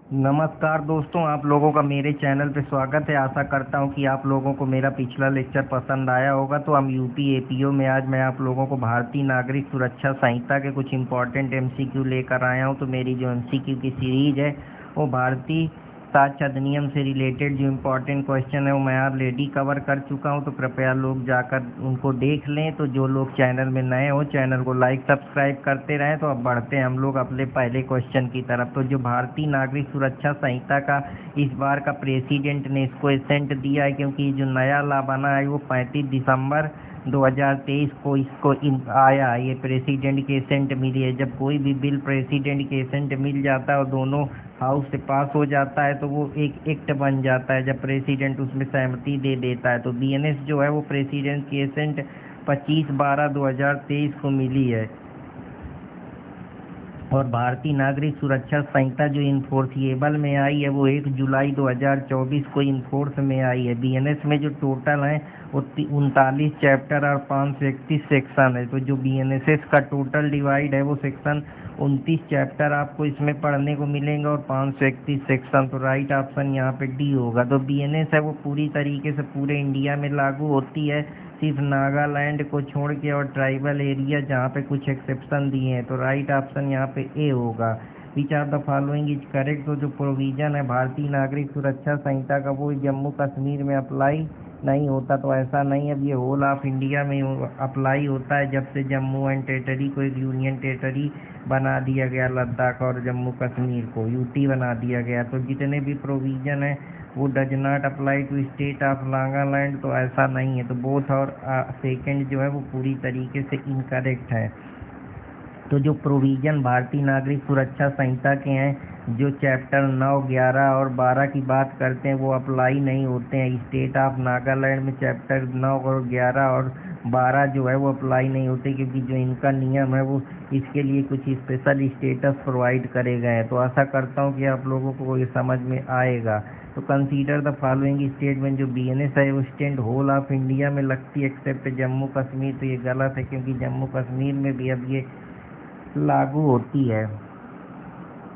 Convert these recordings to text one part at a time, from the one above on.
नमस्कार दोस्तों, आप लोगों का मेरे चैनल पे स्वागत है। आशा करता हूँ कि आप लोगों को मेरा पिछला लेक्चर पसंद आया होगा। तो हम यूपी एपीओ में आज मैं आप लोगों को भारतीय नागरिक सुरक्षा संहिता के कुछ इम्पोर्टेंट एमसीक्यू लेकर आया हूँ। तो मेरी जो एमसीक्यू की सीरीज है वो भारतीय साक्ष्य अधिनियम से रिलेटेड जो इम्पोर्टेंट क्वेश्चन है वो मैं ऑलरेडी कवर कर चुका हूँ। तो कृपया लोग जाकर उनको देख लें। तो जो लोग चैनल में नए हो चैनल को लाइक सब्सक्राइब करते रहें। तो अब बढ़ते हैं हम लोग अपने पहले क्वेश्चन की तरफ। तो जो भारतीय नागरिक सुरक्षा संहिता का इस बार का प्रेसिडेंट ने इसको एसेंट दिया है, क्योंकि जो नया लॉ बना है वो 35 दिसंबर 2023 को इसको आया। ये प्रेसिडेंट के एसेंट मिली है। जब कोई भी बिल प्रेसिडेंट के एसेंट मिल जाता है और दोनों हाउस से पास हो जाता है तो वो एक एक्ट बन जाता है, जब प्रेसिडेंट उसमें सहमति दे देता है। तो बीएनएस जो है वो प्रेसिडेंट की एसेंट 25/12/2023 को मिली है। और भारतीय नागरिक सुरक्षा संहिता जो इन्फोर्सिएबल में आई है वो 1 जुलाई 2024 को इन्फोर्स में आई है। बीएनएस में जो टोटल है वो 39 चैप्टर और 531 सेक्शन है। तो जो बीएनएसएस का टोटल डिवाइड है वो सेक्शन 29 चैप्टर आपको इसमें पढ़ने को मिलेंगे और 531 सेक्शन। तो राइट ऑप्शन यहाँ पे डी होगा। तो बीएनएस है वो पूरी तरीके से पूरे इंडिया में लागू होती है, सिर्फ नागालैंड को छोड़ के और ट्राइबल एरिया जहाँ पे कुछ एक्सेप्शन दिए हैं। तो राइट ऑप्शन यहाँ पे ए होगा। Which are the following is correct. तो जो प्रोविजन है भारतीय नागरिक सुरक्षा संहिता का वो जम्मू कश्मीर में अप्लाई नहीं होता। तो ऐसा नहीं, अब ये होल ऑफ इंडिया में अप्लाई होता है जब से जम्मू एंड टेरिटरी को एक यूनियन टेरिटरी बना दिया गया। लद्दाख और जम्मू कश्मीर को यूटी बना दिया गया। तो जितने भी प्रोविजन है वो does not apply to state of Nagaland. तो ऐसा नहीं है। तो बोथ और सेकंड जो है वो पूरी तरीके से इनकरेक्ट है। तो जो प्रोविजन भारतीय नागरिक सुरक्षा संहिता के हैं, जो चैप्टर 9, 11 और 12 की बात करते हैं वो अप्लाई नहीं होते हैं स्टेट ऑफ नागालैंड में। चैप्टर 9 और 11 और 12 जो है वो अप्लाई नहीं होते, क्योंकि जो इनका नियम है वो इसके लिए कुछ स्पेशल स्टेटस प्रोवाइड करे गए हैं। तो आशा करता हूँ कि आप लोगों को ये समझ में आएगा। तो कंसीडर द फॉलोइंग स्टेटमेंट। जो बीएनएस है वो स्टैंड होल ऑफ इंडिया में लगती है एक्सेप्ट जम्मू कश्मीर। तो ये गलत है, क्योंकि जम्मू कश्मीर में भी अब ये लागू होती है।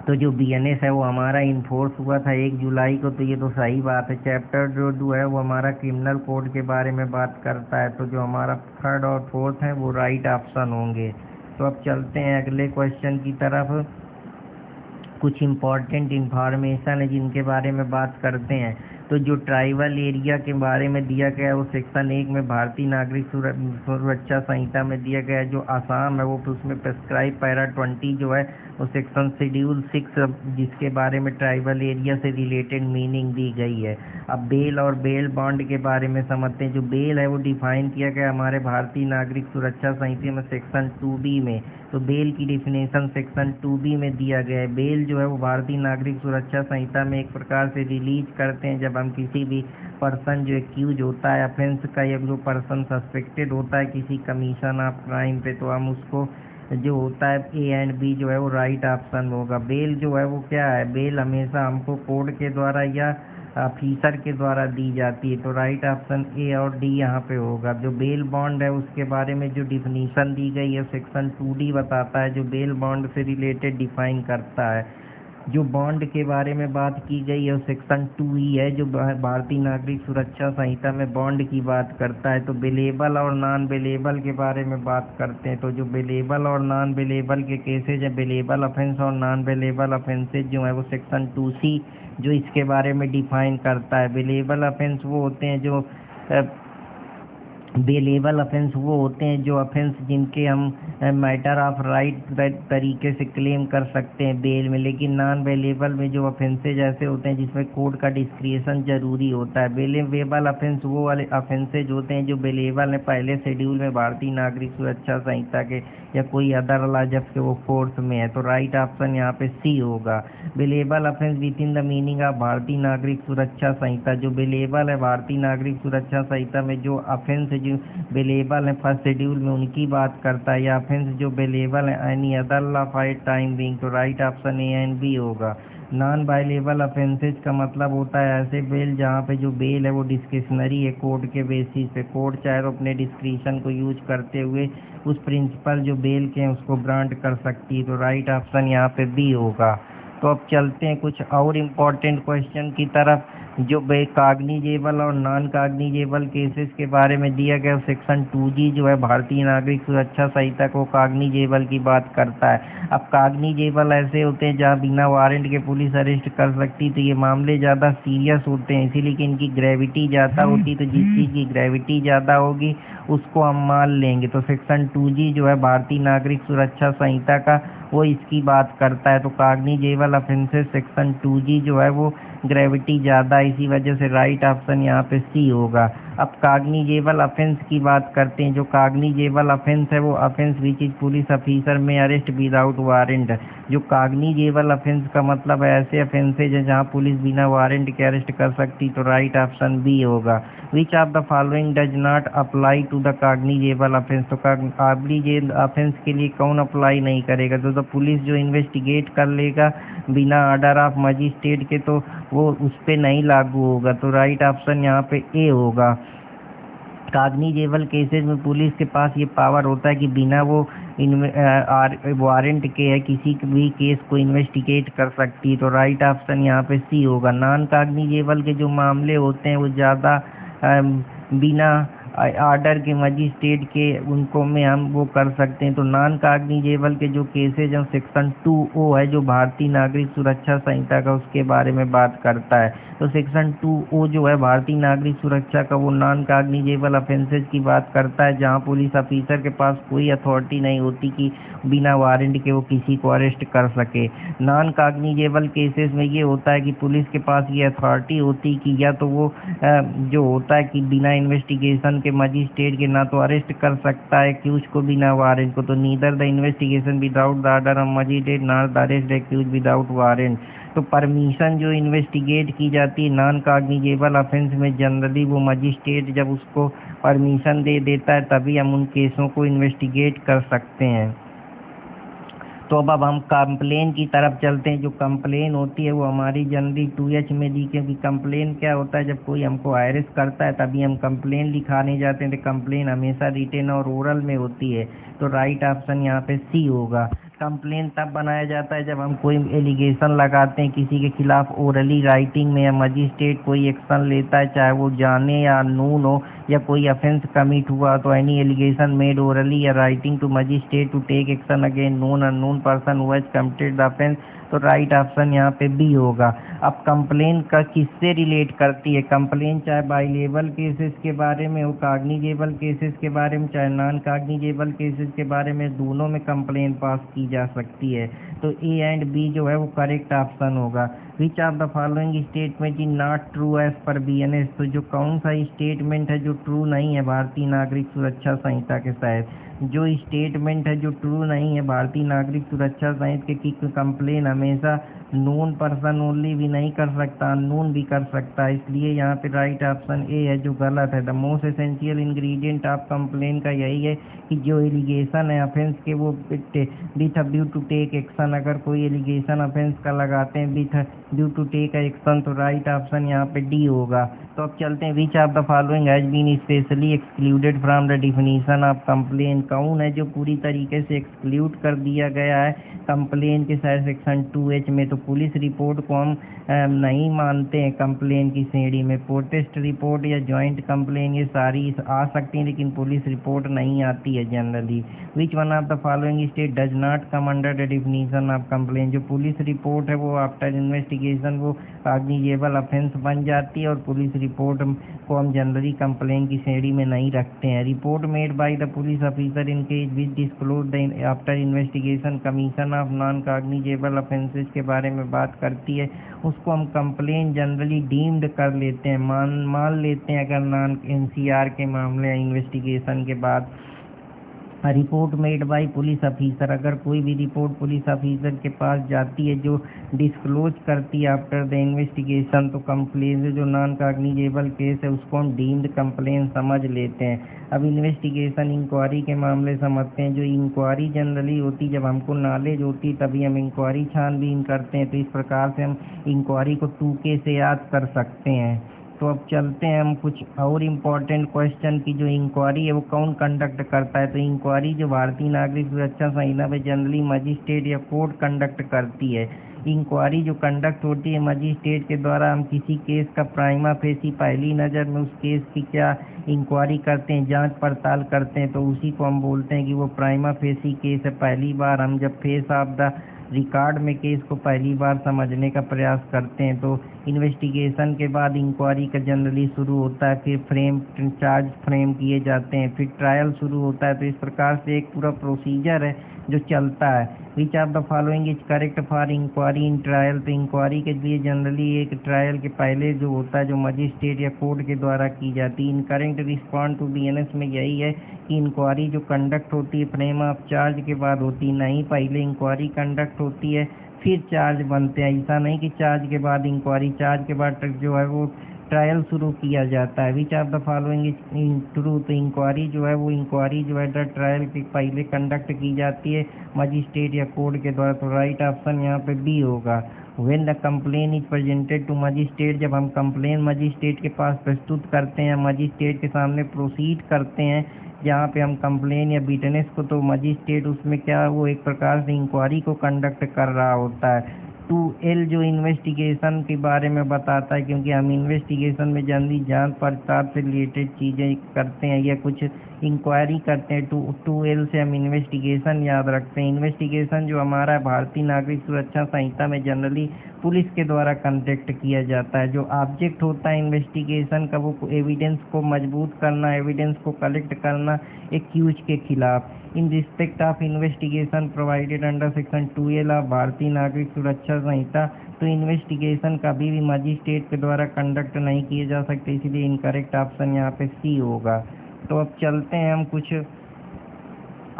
तो जो बीएनएस है वो हमारा इन्फोर्स हुआ था 1 जुलाई को। तो ये तो सही बात है। चैप्टर जो 2 है वो हमारा क्रिमिनल कोड के बारे में बात करता है। तो जो हमारा थर्ड और फोर्थ है वो राइट ऑप्शन होंगे। तो अब चलते हैं अगले क्वेश्चन की तरफ। कुछ इम्पॉर्टेंट इंफॉर्मेशन है जिनके बारे में बात करते हैं। तो जो ट्राइबल एरिया के बारे में दिया गया है वो सेक्शन 1 में भारतीय नागरिक सुरक्षा संहिता में दिया गया है। जो आसाम है वो उसमें प्रेस्क्राइब पैरा 20 जो है वो सेक्शन शेड्यूल 6 जिसके बारे में ट्राइबल एरिया से रिलेटेड मीनिंग दी गई है। अब बेल और बेल बॉन्ड के बारे में समझते हैं। जो बेल है वो डिफाइन किया गया हमारे भारतीय नागरिक सुरक्षा संहिता में सेक्शन 2B में। तो बेल की डिफिनेशन सेक्शन 2B में दिया गया है। बेल जो है वो भारतीय नागरिक सुरक्षा संहिता में एक प्रकार से रिलीज करते हैं जब हम किसी भी पर्सन जो एक्यूज होता है ऑफेंस का, या जो पर्सन सस्पेक्टेड होता है किसी कमीशन ऑफ क्राइम पे, तो हम उसको जो होता है ए एंड बी जो है वो राइट ऑप्शन होगा। बेल जो है वो क्या है, बेल हमेशा हमको कोर्ट के द्वारा या ऑफिसर के द्वारा दी जाती है। तो राइट ऑप्शन ए और डी यहाँ पे होगा। जो बेल बॉन्ड है उसके बारे में जो डिफिनीशन दी गई है सेक्शन 2D बताता है, जो बेल बॉन्ड से रिलेटेड डिफाइन करता है। जो बॉन्ड के बारे में बात की गई है सेक्शन 2E है, जो भारतीय नागरिक सुरक्षा संहिता में बॉन्ड की बात करता है। तो बेलेबल और नॉन बेलेबल के बारे में बात करते हैं। तो जो बेलेबल और नॉन बेलेबल के केसेज है, बेलेबल ऑफेंस और नॉन बेलेबल ऑफेंसेज जो है वो सेक्शन 2C जो इसके बारे में डिफाइन करता है। बेलेबल ऑफेंस वो होते हैं जो बेलेबल ऑफेंस वो होते हैं जो ऑफेंस जिनके हम मैटर ऑफ राइट तरीके से क्लेम कर सकते हैं बेल में। लेकिन नॉन बेलेबल में जो ऑफेंसेज ऐसे होते हैं जिसमें कोर्ट का डिस्क्रिशन जरूरी होता है। बेलेबल ऑफेंस वो वाले ऑफेंसेज होते हैं जो बेलेबल है पहले शेड्यूल में भारतीय नागरिक सुरक्षा संहिता के, या कोई अदर लॉ जब से वो फोर्स में है। तो राइट ऑप्शन यहाँ पे सी होगा। Bailable offence with in the meaning of Bharatiya Nagarik Suraksha संहिता। जो बेलेबल है भारतीय नागरिक सुरक्षा संहिता में जो ऑफेंस जो बेलेबल है फर्स्ट शेड्यूल में उनकी बात करता है, या ऑफेंस जो बेलेबल है any other law for time being. तो right option A and B होगा। नॉन बाइलेबल ऑफेंसेज का मतलब होता है ऐसे बेल जहाँ पे जो बेल है वो डिस्क्रिशनरी है कोर्ट के बेसिस पे। कोर्ट चाहे तो अपने डिस्क्रिशन को यूज करते हुए उस प्रिंसिपल जो बेल के हैं उसको ग्रांट कर सकती है। तो राइट ऑप्शन यहाँ पे बी होगा। तो अब चलते हैं कुछ और इम्पोर्टेंट क्वेश्चन की तरफ, जो काग्निजेबल और नॉन काग्निजेबल केसेस के बारे में दिया गया। सेक्शन 2G जो है भारतीय नागरिक सुरक्षा संहिता को काग्निजेबल की बात करता है। अब काग्निजेबल ऐसे होते हैं जहाँ बिना वारंट के पुलिस अरेस्ट कर सकती, तो ये मामले ज़्यादा सीरियस होते हैं, इसीलिए कि इनकी ग्रेविटी ज़्यादा होती, तो जिस चीज़ की ग्रेविटी ज़्यादा होगी उसको हम मान लेंगे। तो सेक्शन 2G जो है भारतीय नागरिक सुरक्षा संहिता का, वो इसकी बात करता है। तो काग्निजेबल ऑफेंसेस सेक्शन 2G जो है वो ग्रेविटी ज़्यादा, इसी वजह से राइट ऑप्शन यहाँ पे सी होगा। अब काग्निजेबल ऑफेंस की बात करते हैं। जो काग्निजेबल ऑफेंस है वो offence which is police officer में अरेस्ट विदाउट वारंट। जो काग्निजेबल ऑफेंस का मतलब है ऐसे ऑफेंसेज है जहाँ पुलिस बिना वारंट के अरेस्ट कर सकती, तो राइट ऑप्शन बी होगा। Which of the following does not apply to the cognizable offence. तो काग्निजेबल ऑफेंस के लिए कौन अप्लाई नहीं करेगा? तो पुलिस जो इन्वेस्टिगेट कर लेगा बिना ऑर्डर ऑफ मजिस्ट्रेट के, तो वो उस पर नहीं लागू होगा। तो राइट ऑप्शन यहाँ पे ए होगा। काग्निजेबल केसेस में पुलिस के पास ये पावर होता है कि बिना वो वारंट के है किसी भी केस को इन्वेस्टिगेट कर सकती है। तो राइट ऑप्शन यहाँ पे सी होगा। नॉन काग्निजेबल के जो मामले होते हैं वो ज़्यादा बिना ऑर्डर के मजिस्ट्रेट के उनको में हम वो कर सकते हैं। तो नॉन काग्निजेबल के जो केसेज हैं सेक्शन 2O है जो भारतीय नागरिक सुरक्षा संहिता का, उसके बारे में बात करता है। तो सेक्शन 2O जो है भारतीय नागरिक सुरक्षा का, वो नॉन काग्निजेबल ऑफेंसेज की बात करता है जहां पुलिस ऑफिसर के पास कोई अथॉरिटी नहीं होती कि बिना वारंट के वो किसी को अरेस्ट कर सके। नॉन काग्निजेबल केसेस में ये होता है कि पुलिस के पास ये अथॉरिटी होती कि या तो वो जो होता है कि बिना इन्वेस्टिगेशन के मजिस्ट्रेट के ना तो अरेस्ट कर सकता है एक्यूज को बिना वारंट को, तो neither the investigation without the order of magistrate not the arrest accuse without warrant. तो परमिशन जो इन्वेस्टिगेट की जाती है नॉन काग्निजेबल ऑफेंस में, जनरली वो मजिस्ट्रेट जब उसको परमिशन दे देता है तभी हम उन केसों को इन्वेस्टिगेट कर सकते हैं। तो अब हम कंप्लेन की तरफ चलते हैं। जो कंप्लेन होती है वो हमारी जनरली 2H में दी, क्योंकि कंप्लेन क्या होता है, जब कोई हमको हायरेस करता है तभी हम कंप्लेन लिखाने जाते हैं, तो कंप्लेन हमेशा रिटन और ओरल में होती है। तो राइट ऑप्शन यहाँ पे सी होगा। कंप्लेन तब बनाया जाता है जब हम कोई एलिगेशन लगाते हैं किसी के खिलाफ ओरली राइटिंग में, या मजिस्ट्रेट कोई एक्शन लेता है चाहे वो जाने या अननोन हो, या कोई ऑफेंस कमिट हुआ, तो एनी एलिगेशन मेड ओरली या writing to magistrate to take action against known unknown person who has committed the offence. तो राइट ऑप्शन यहाँ पे बी होगा। अब कंप्लेन का किससे रिलेट करती है? कंप्लेन चाहे बाइलेबल केसेस के बारे में हो, काग्निजेबल केसेस के बारे में, चाहे नॉन काग्निजेबल केसेस के बारे में, दोनों में कंप्लेन पास की जा सकती है। तो ए एंड बी जो है वो करेक्ट ऑप्शन होगा। Which of the following statement is not true as per BNS। तो जो कौन सा स्टेटमेंट है जो ट्रू नहीं है भारतीय नागरिक सुरक्षा संहिता के तहत? जो स्टेटमेंट है जो ट्रू नहीं है भारतीय नागरिक सुरक्षा संहिता की कंप्लेन हमेशा नोन पर्सन ओनली भी नहीं कर सकता, अननोन भी कर सकता है, इसलिए यहाँ पे राइट ऑप्शन ए है जो गलत है। The most essential ingredient of complain का यही है कि जो एलिगेशन है ऑफेंस के वो with due to take action, अगर कोई एलिगेशन ऑफेंस का लगाते हैं with due to take action, तो राइट ऑप्शन यहाँ पे डी होगा। तो अब चलते हैं which of the following has been specially excluded from the definition of complaint. कौन है जो पूरी तरीके से एक्सक्लूड कर दिया गया है कंप्लेन के सेक्शन 2H में? तो पुलिस रिपोर्ट को हम नहीं मानते हैं कंप्लेन की श्रेणी में। प्रोटेस्ट रिपोर्ट या जॉइंट कंप्लेन ये सारी आ सकती हैं, लेकिन पुलिस रिपोर्ट नहीं आती है generally. Which one of the following state does not come under the definition of complain. जो पुलिस रिपोर्ट है वो आफ्टर इन्वेस्टिगेशन वो काग्निजेबल ऑफेंस बन जाती है, और पुलिस रिपोर्ट को हम जनरली कंप्लेन की श्रेणी में नहीं रखते हैं। Report made by the police officer in case which disclose the after investigation commission of non cognizable offences के बारे में बात करती है, उसको हम कंप्लेन जनरली डीम्ड कर लेते हैं, मान लेते हैं अगर नॉन NCR के मामले इन्वेस्टिगेशन के बाद। Report made bye police officer, अगर कोई भी रिपोर्ट पुलिस ऑफिसर के पास जाती है जो डिस्क्लोज करती है आफ्टर द इन्वेस्टिगेशन, तो कंप्लेन जो नॉन काग्निजेबल केस है उसको हम डीम्ड कंप्लेन समझ लेते हैं। अब इन्वेस्टिगेशन इंक्वायरी के मामले समझते हैं। जो इंक्वायरी जनरली होती जब हमको नॉलेज होती तभी हम इंक्वायरी छानबीन करते हैं, तो इस प्रकार से हम इंक्वायरी को 2K से याद कर सकते हैं। तो अब चलते हैं हम कुछ और इम्पोर्टेंट क्वेश्चन की। जो इंक्वायरी है वो कौन कंडक्ट करता है? तो इंक्वायरी जो भारतीय नागरिक सुरक्षा संहिता में जनरली मजिस्ट्रेट या कोर्ट कंडक्ट करती है। इंक्वायरी जो कंडक्ट होती है मजिस्ट्रेट के द्वारा, हम किसी केस का प्राइमा फेसी पहली नज़र में उस केस की क्या इंक्वायरी करते हैं, जांच पड़ताल करते हैं, तो उसी को हम बोलते हैं कि वो प्राइमा फेसी केस है। पहली बार हम जब फेस ऑफ द रिकॉर्ड में केस को पहली बार समझने का प्रयास करते हैं, तो इन्वेस्टिगेशन के बाद इंक्वायरी का जनरली शुरू होता है, फिर चार्ज फ्रेम किए जाते हैं, फिर ट्रायल शुरू होता है। तो इस प्रकार से एक पूरा प्रोसीजर है जो चलता है। Which of the following is correct for inquiry in trial. तो इंक्वायरी के लिए जनरली एक ट्रायल के पहले जो होता है जो मजिस्ट्रेट या कोर्ट के द्वारा की जाती है। इनकरेक्ट रिस्पॉन्ड टू बीएनएस में यही है कि इंक्वायरी जो कंडक्ट होती है फ्रेम ऑफ चार्ज के बाद होती है, नहीं पहले इंक्वायरी कंडक्ट होती है फिर चार्ज बनते हैं। ऐसा नहीं कि चार्ज के बाद इंक्वायरी, चार्ज के बाद जो है वो ट्रायल शुरू किया जाता है। Which of the following is true. तो इंक्वायरी जो है द ट्रायल के पहले कंडक्ट की जाती है मजिस्ट्रेट या कोर्ट के द्वारा। तो राइट ऑप्शन यहाँ पे बी होगा। When the complaint is presented to magistrate, जब हम कंप्लेन मजिस्ट्रेट के पास प्रस्तुत करते हैं, मजिस्ट्रेट के सामने प्रोसीड करते हैं जहाँ पे हम कंप्लेन या विटनेस को, तो मजिस्ट्रेट उसमें क्या वो एक प्रकार से इंक्वायरी को कंडक्ट कर रहा होता है। 2L जो इन्वेस्टिगेशन के बारे में बताता है, क्योंकि हम इन्वेस्टिगेशन में जनरली जांच पड़ताल से रिलेटेड चीज़ें करते हैं या कुछ इंक्वायरी करते हैं। 2L से हम इन्वेस्टिगेशन याद रखते हैं। इन्वेस्टिगेशन जो हमारा भारतीय नागरिक सुरक्षा संहिता में जनरली पुलिस के द्वारा कंडक्ट किया जाता है। जो ऑब्जेक्ट होता है इन्वेस्टिगेशन का वो एविडेंस को मजबूत करना, एविडेंस को कलेक्ट करना एक्यूज के खिलाफ। In respect of investigation provided under section 2L of Bharatiya Nagarik Suraksha संहिता, तो इन्वेस्टिगेशन कभी भी मजिस्ट्रेट के द्वारा कंडक्ट नहीं किए जा सकते, इसलिए इनकरेक्ट ऑप्शन यहाँ पे सी होगा। तो अब चलते हैं हम कुछ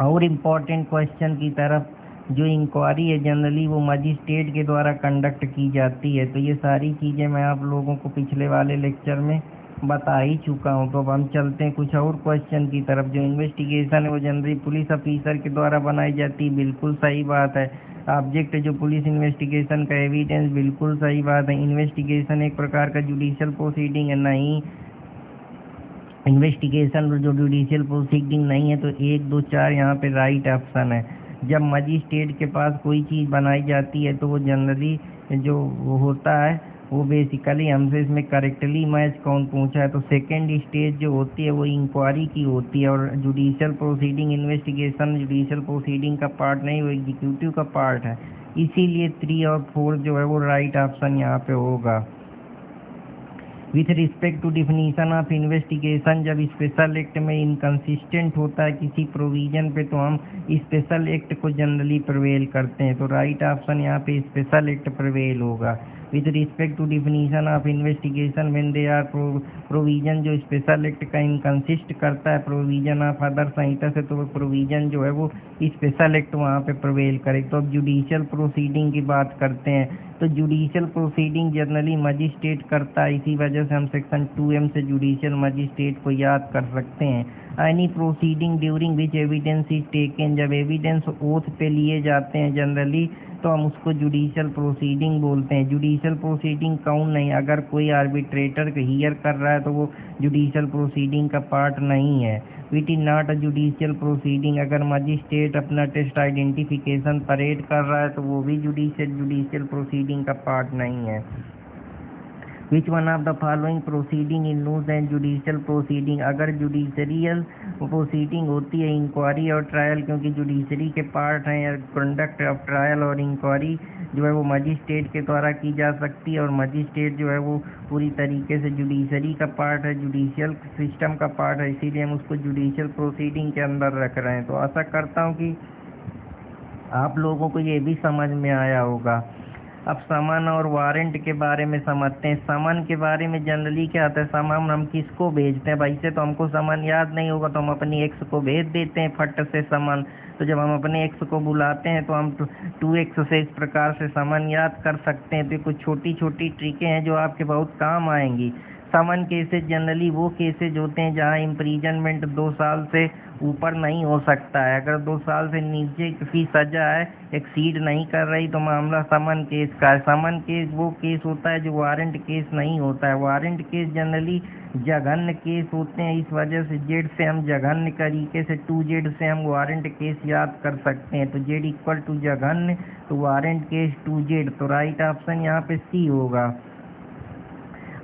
और इम्पोर्टेंट क्वेश्चन की तरफ। जो इंक्वायरी है जनरली वो मजिस्ट्रेट के द्वारा कंडक्ट की जाती है। तो ये सारी चीज़ें मैं आप लोगों को पिछले वाले लेक्चर में बता ही चुका हूँ। तो अब हम चलते हैं कुछ और क्वेश्चन की तरफ। जो इन्वेस्टिगेशन है वो जनरली पुलिस ऑफिसर के द्वारा बनाई जाती है, बिल्कुल सही बात है। ऑब्जेक्ट जो पुलिस इन्वेस्टिगेशन का एविडेंस, बिल्कुल सही बात है। इन्वेस्टिगेशन एक प्रकार का जुडिशियल प्रोसीडिंग है, नहीं इन्वेस्टिगेशन जो जुडिशियल प्रोसीडिंग नहीं है। तो 1, 2, 4 यहाँ पे राइट ऑप्शन है। जब मजिस्ट्रेट के पास कोई चीज़ बनाई जाती है तो वो जनरली जो होता है वो बेसिकली हमसे इसमें करेक्टली मैच कौन पूछा है, तो सेकेंड स्टेज जो होती है वो इंक्वायरी की होती है। और judicial proceeding, investigation judicial proceeding का पार्ट नहीं, वो एग्जीक्यूटिव का पार्ट है। इसीलिए 3 और 4 जो है वो राइट ऑप्शन यहाँ पे होगा। With respect to definition of investigation, जब स्पेशल एक्ट में इनकंसिस्टेंट होता है किसी प्रोविजन पे तो हम स्पेशल एक्ट को जनरली प्रिवेल करते हैं। तो राइट ऑप्शन यहाँ पे स्पेशल एक्ट प्रिवेल होगा। With respect to definition of investigation when they are provision, जो स्पेशल एक्ट का इनकंसिस्ट करता है प्रोविजन ऑफ अदर संहिता से, तो वो प्रोविजन जो है वो स्पेशल एक्ट वहाँ पे प्रिवेल करे। तो अब जुडिशियल प्रोसीडिंग की बात करते हैं। तो जुडिशियल प्रोसीडिंग जनरली मजिस्ट्रेट करता है, इसी वजह से हम सेक्शन 2M से जुडिशियल मजिस्ट्रेट को याद कर सकते हैं। Any proceeding during which evidence is taken, जब एविडेंस ओथ पे लिए जाते हैं जनरली तो हम उसको जुडिशियल प्रोसीडिंग बोलते हैं। जुडिशियल प्रोसीडिंग काउंट नहीं, अगर कोई आर्बिट्रेटर हियर कर रहा है तो वो जुडिशियल प्रोसीडिंग का पार्ट नहीं है। It is not a judicial proceeding, अगर मजिस्ट्रेट अपना टेस्ट आइडेंटिफिकेशन परेड कर रहा है तो वो भी जुडिशियल प्रोसीडिंग का पार्ट नहीं है। Which one of the following proceeding in knows and judicial proceeding, अगर जुडिशरियल प्रोसीडिंग होती है इंक्वायरी और ट्रायल, क्योंकि जुडिशरी के पार्ट हैं, कंडक्ट ऑफ ट्रायल और इंक्वायरी जो है वो मजिस्ट्रेट के द्वारा की जा सकती है। और मजिस्ट्रेट जो है वो पूरी तरीके से जुडिशरी का पार्ट है, जुडिशियल सिस्टम का पार्ट है, इसीलिए हम उसको जुडिशियल प्रोसीडिंग के अंदर रख रहे हैं। तो आशा करता हूँ कि आप लोगों को ये भी समझ में आया होगा। अब समन और वारंट के बारे में समझते हैं। समन के बारे में जनरली क्या होता है, समन हम किसको भेजते हैं, वैसे तो हमको समन याद नहीं होगा तो हम अपनी एक्स को भेज देते हैं फट से समन। तो जब हम अपने एक्स को बुलाते हैं तो हम 2x से इस प्रकार से समन याद कर सकते हैं। तो कुछ छोटी छोटी ट्रिकें हैं जो आपके बहुत काम आएंगी। समन केसेज जनरली वो केसेज होते हैं जहाँ इम्प्रीजनमेंट 2 साल से ऊपर नहीं हो सकता है। अगर 2 साल से नीचे की सजा है एक्सीड नहीं कर रही तो मामला समन केस का है। समन केस वो केस होता है जो वारंट केस नहीं होता है। वारंट केस जनरली जघन्य केस होते हैं, इस वजह से जेड से हम जघन्य तरीके से 2Z से हम वारंट केस याद कर सकते हैं। तो जेड इक्वल टू जघन्य तो वारंट केस 2Z, तो राइट ऑप्शन यहाँ पे सी होगा।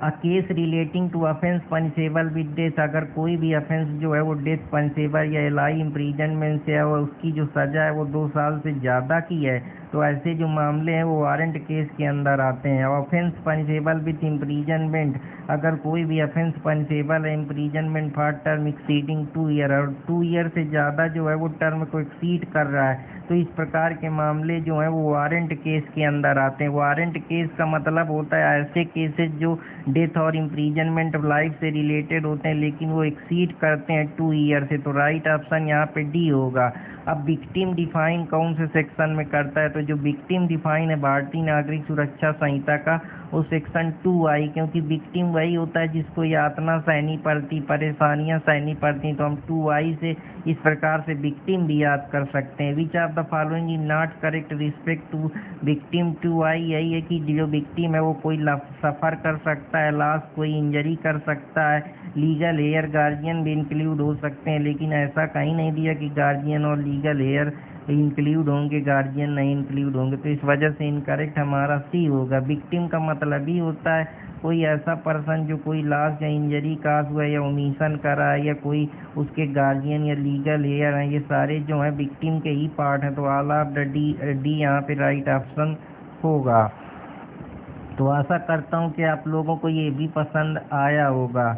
A case relating to offence punishable with death, अगर कोई भी अफेंस जो है वो डेथ पनिशेबल या एलाई इम्प्रीजनमेंट से है और उसकी जो सजा है वो 2 साल से ज़्यादा की है तो ऐसे जो मामले हैं वो वारंट केस के अंदर आते हैं। ऑफेंस पनिशेबल विद इम्प्रीजनमेंट, अगर कोई भी अफेंस पनिशेबल है imprisonment for term exceeding 2 year और 2 ईयर से ज़्यादा जो है वो टर्म को एक्सीड कर रहा है तो इस प्रकार के मामले जो हैं वो वारंट केस के अंदर आते हैं। वारंट केस का मतलब होता है ऐसे केसेस जो डेथ और इम्प्रीजनमेंट ऑफ लाइफ से रिलेटेड होते हैं लेकिन वो एक्सीड करते हैं 2 ईयर से, तो राइट ऑप्शन यहाँ पे डी होगा। अब विक्टिम डिफाइन कौन से सेक्शन में करता है, तो जो विक्टिम डिफाइन है भारतीय नागरिक सुरक्षा संहिता का वो सेक्शन 2I, क्योंकि विक्टिम वही होता है जिसको यातना सहनी पड़ती, परेशानियां सहनी पड़ती, तो हम 2I से इस प्रकार से विक्टिम भी याद कर सकते हैं। Which of the following is not correct respect to victim 2I, यही है कि जो विक्टिम है वो कोई सफ़र कर सकता है, लॉस कोई इंजरी कर सकता है, लीगल हेयर गार्जियन भी इंक्लूड हो सकते हैं, लेकिन ऐसा कहीं नहीं दिया कि गार्जियन और लीगल हेयर इंक्लूड होंगे, गार्जियन नहीं इंक्लूड होंगे, तो इस वजह से इनकरेक्ट हमारा सी होगा। विक्टिम का मतलब ही होता है कोई ऐसा पर्सन जो कोई लॉस या इंजरी काज हुआ या ओमिशन करा है या कोई उसके गार्जियन या लीगल हेयर हैं, ये सारे जो हैं विक्टिम के ही पार्ट हैं, तो ऑल ऑफ द डी यहाँ पे राइट ऑप्शन होगा। तो आशा करता हूँ कि आप लोगों को ये भी पसंद आया होगा।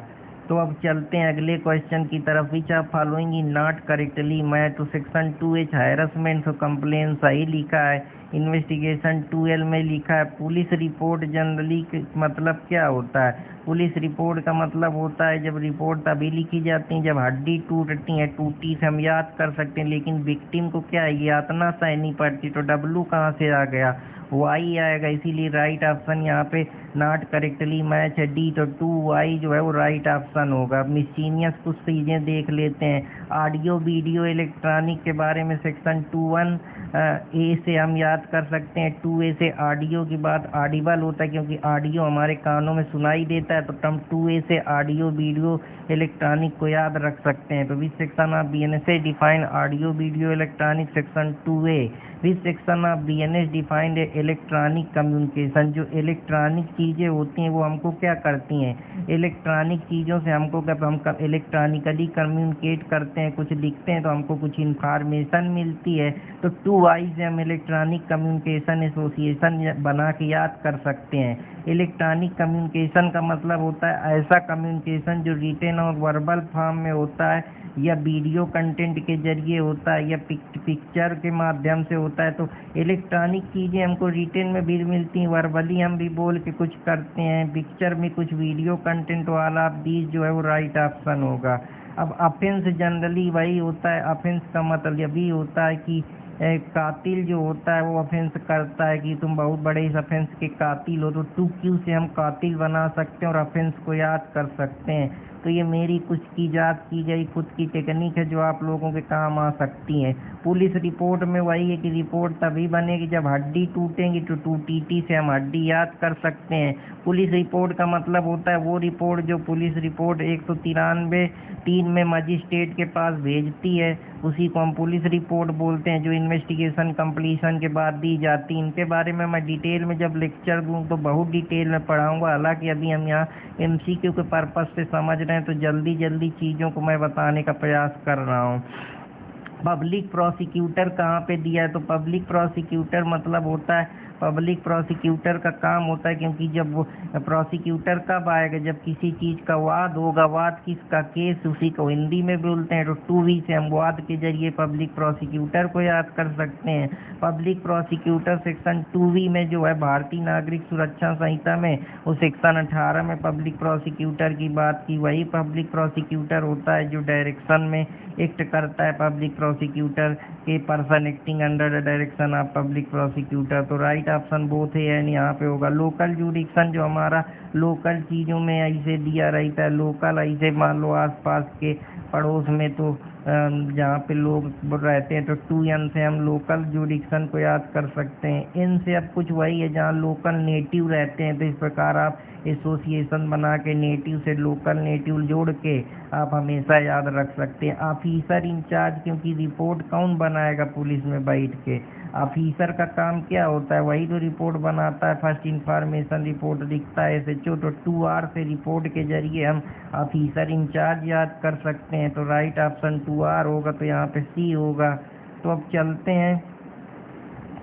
तो अब चलते हैं अगले क्वेश्चन की तरफ। Which of following is not correctly match to section 2H harassment complaint सही लिखा है। इन्वेस्टिगेशन 2L में लिखा है पुलिस रिपोर्ट जनरली मतलब क्या होता है, पुलिस रिपोर्ट का मतलब होता है जब रिपोर्ट तभी लिखी जाती है जब हड्डी टूटती है, टूटी से हम याद कर सकते हैं, लेकिन विक्टिम को क्या है यातना सहनी पड़ती, तो W कहाँ से आ गया, Y आएगा, इसीलिए राइट ऑप्शन यहाँ पे नॉट करेक्टली मैच है डी, तो 2Y जो है वो राइट ऑप्शन होगा। मिसचीनियस कुछ चीज़ें देख लेते हैं। ऑडियो वीडियो इलेक्ट्रॉनिक के बारे में सेक्शन 21A से हम याद कर सकते हैं। 2A से ऑडियो की बात ऑडिबल होता है क्योंकि ऑडियो हमारे कानों में सुनाई देता है, तो हम 2A से ऑडियो वीडियो इलेक्ट्रॉनिक को याद रख सकते हैं। तो विच section of BNS define audio video electronic, section 2A। Which section of BNS defined electronic communication, जो इलेक्ट्रॉनिक चीज़ें होती हैं वो हमको क्या करती हैं, इलेक्ट्रॉनिक चीज़ों से हमको जब हम इलेक्ट्रॉनिकली कम्युनिकेट करते हैं, कुछ लिखते हैं तो हमको कुछ इन्फॉर्मेशन मिलती है, तो 2I से हम इलेक्ट्रॉनिक कम्युनिकेशन एसोसिएशन बना के याद कर सकते हैं। इलेक्ट्रॉनिक कम्युनिकेशन का मतलब होता है ऐसा कम्युनिकेशन जो रिटन और वर्बल फॉर्म में होता है या वीडियो कंटेंट के जरिए होता है या पिक्चर के माध्यम से होता है। तो इलेक्ट्रॉनिक चीज़ें हमको रिटन में भी मिलती हैं, वर्बली हम भी बोल के कुछ करते हैं, पिक्चर में कुछ वीडियो कंटेंट वाला बीज जो है वो राइट ऑप्शन होगा। अब अफेंस जनरली वही होता है, अफेंस का मतलब ये होता है कि कातिल जो होता है वो अफेंस करता है कि तुम बहुत बड़े इस अफेंस के कातिल हो, तो 2Q से हम कातिल बना सकते हैं और अफेंस को याद कर सकते हैं। तो ये मेरी कुछ की जात की गई खुद की टेक्निक है जो आप लोगों के काम आ सकती है। पुलिस रिपोर्ट में वही है कि रिपोर्ट तभी बनेगी जब हड्डी टूटेंगी, तो 2TT से हम हड्डी याद कर सकते हैं। पुलिस रिपोर्ट का मतलब होता है वो रिपोर्ट जो पुलिस रिपोर्ट 193 में मजिस्ट्रेट के पास भेजती है, उसी को हम पुलिस रिपोर्ट बोलते हैं, जो इन्वेस्टिगेशन कंप्लीशन के बाद दी जाती है। इनके बारे में मैं डिटेल में जब लेक्चर दूँ तो बहुत डिटेल में पढ़ाऊँगा, हालांकि अभी हम यहाँ MCQ के पर्पज़ से समझ रहे हैं तो जल्दी जल्दी चीज़ों को मैं बताने का प्रयास कर रहा हूँ। पब्लिक प्रोसिक्यूटर कहाँ पे दिया है, तो पब्लिक प्रोसिक्यूटर मतलब होता है पब्लिक प्रोसिक्यूटर का काम होता है, क्योंकि जब वो प्रोसिक्यूटर कब आएगा जब किसी चीज़ का वाद होगा, वाद किसका, केस, उसी को हिंदी में बोलते हैं, तो 2V से हम वाद के जरिए पब्लिक प्रोसिक्यूटर को याद कर सकते हैं। पब्लिक प्रोसिक्यूटर सेक्शन 2V में जो है भारतीय नागरिक सुरक्षा संहिता में वो सेक्शन 18 में पब्लिक प्रोसिक्यूटर की बात की, वही पब्लिक प्रोसिक्यूटर होता है जो डायरेक्शन में एक्ट करता है, पब्लिक प्रोसिक्यूटर के person acting under the direction of public prosecutor. तो राइट ऑप्शन बोथ है एंड यहाँ पे होगा। लोकल जुडिक्शन जो हमारा लोकल चीज़ों में ऐसे दिया रहता है, लोकल ऐसे मान लो आसपास के पड़ोस में तो जहाँ पे लोग रहते हैं तो 2n से हम लोकल जुडिक्शन को याद कर सकते हैं। n से अब कुछ वही है जहाँ लोकल नेटिव रहते हैं, तो इस प्रकार आप एसोसिएशन बना के नेटिव से लोकल नेटिव जोड़ के आप हमेशा याद रख सकते हैं। ऑफिसर इंचार्ज, क्योंकि रिपोर्ट कौन बनाएगा पुलिस में बैठ के, ऑफिसर का काम क्या होता है, वही तो रिपोर्ट बनाता है, फर्स्ट इंफॉर्मेशन रिपोर्ट लिखता है एसएचओ। तो 2r से रिपोर्ट के जरिए हम ऑफिसर इंचार्ज याद कर सकते हैं। तो राइट ऑप्शन 2r होगा, तो यहाँ पे सी होगा। तो अब चलते हैं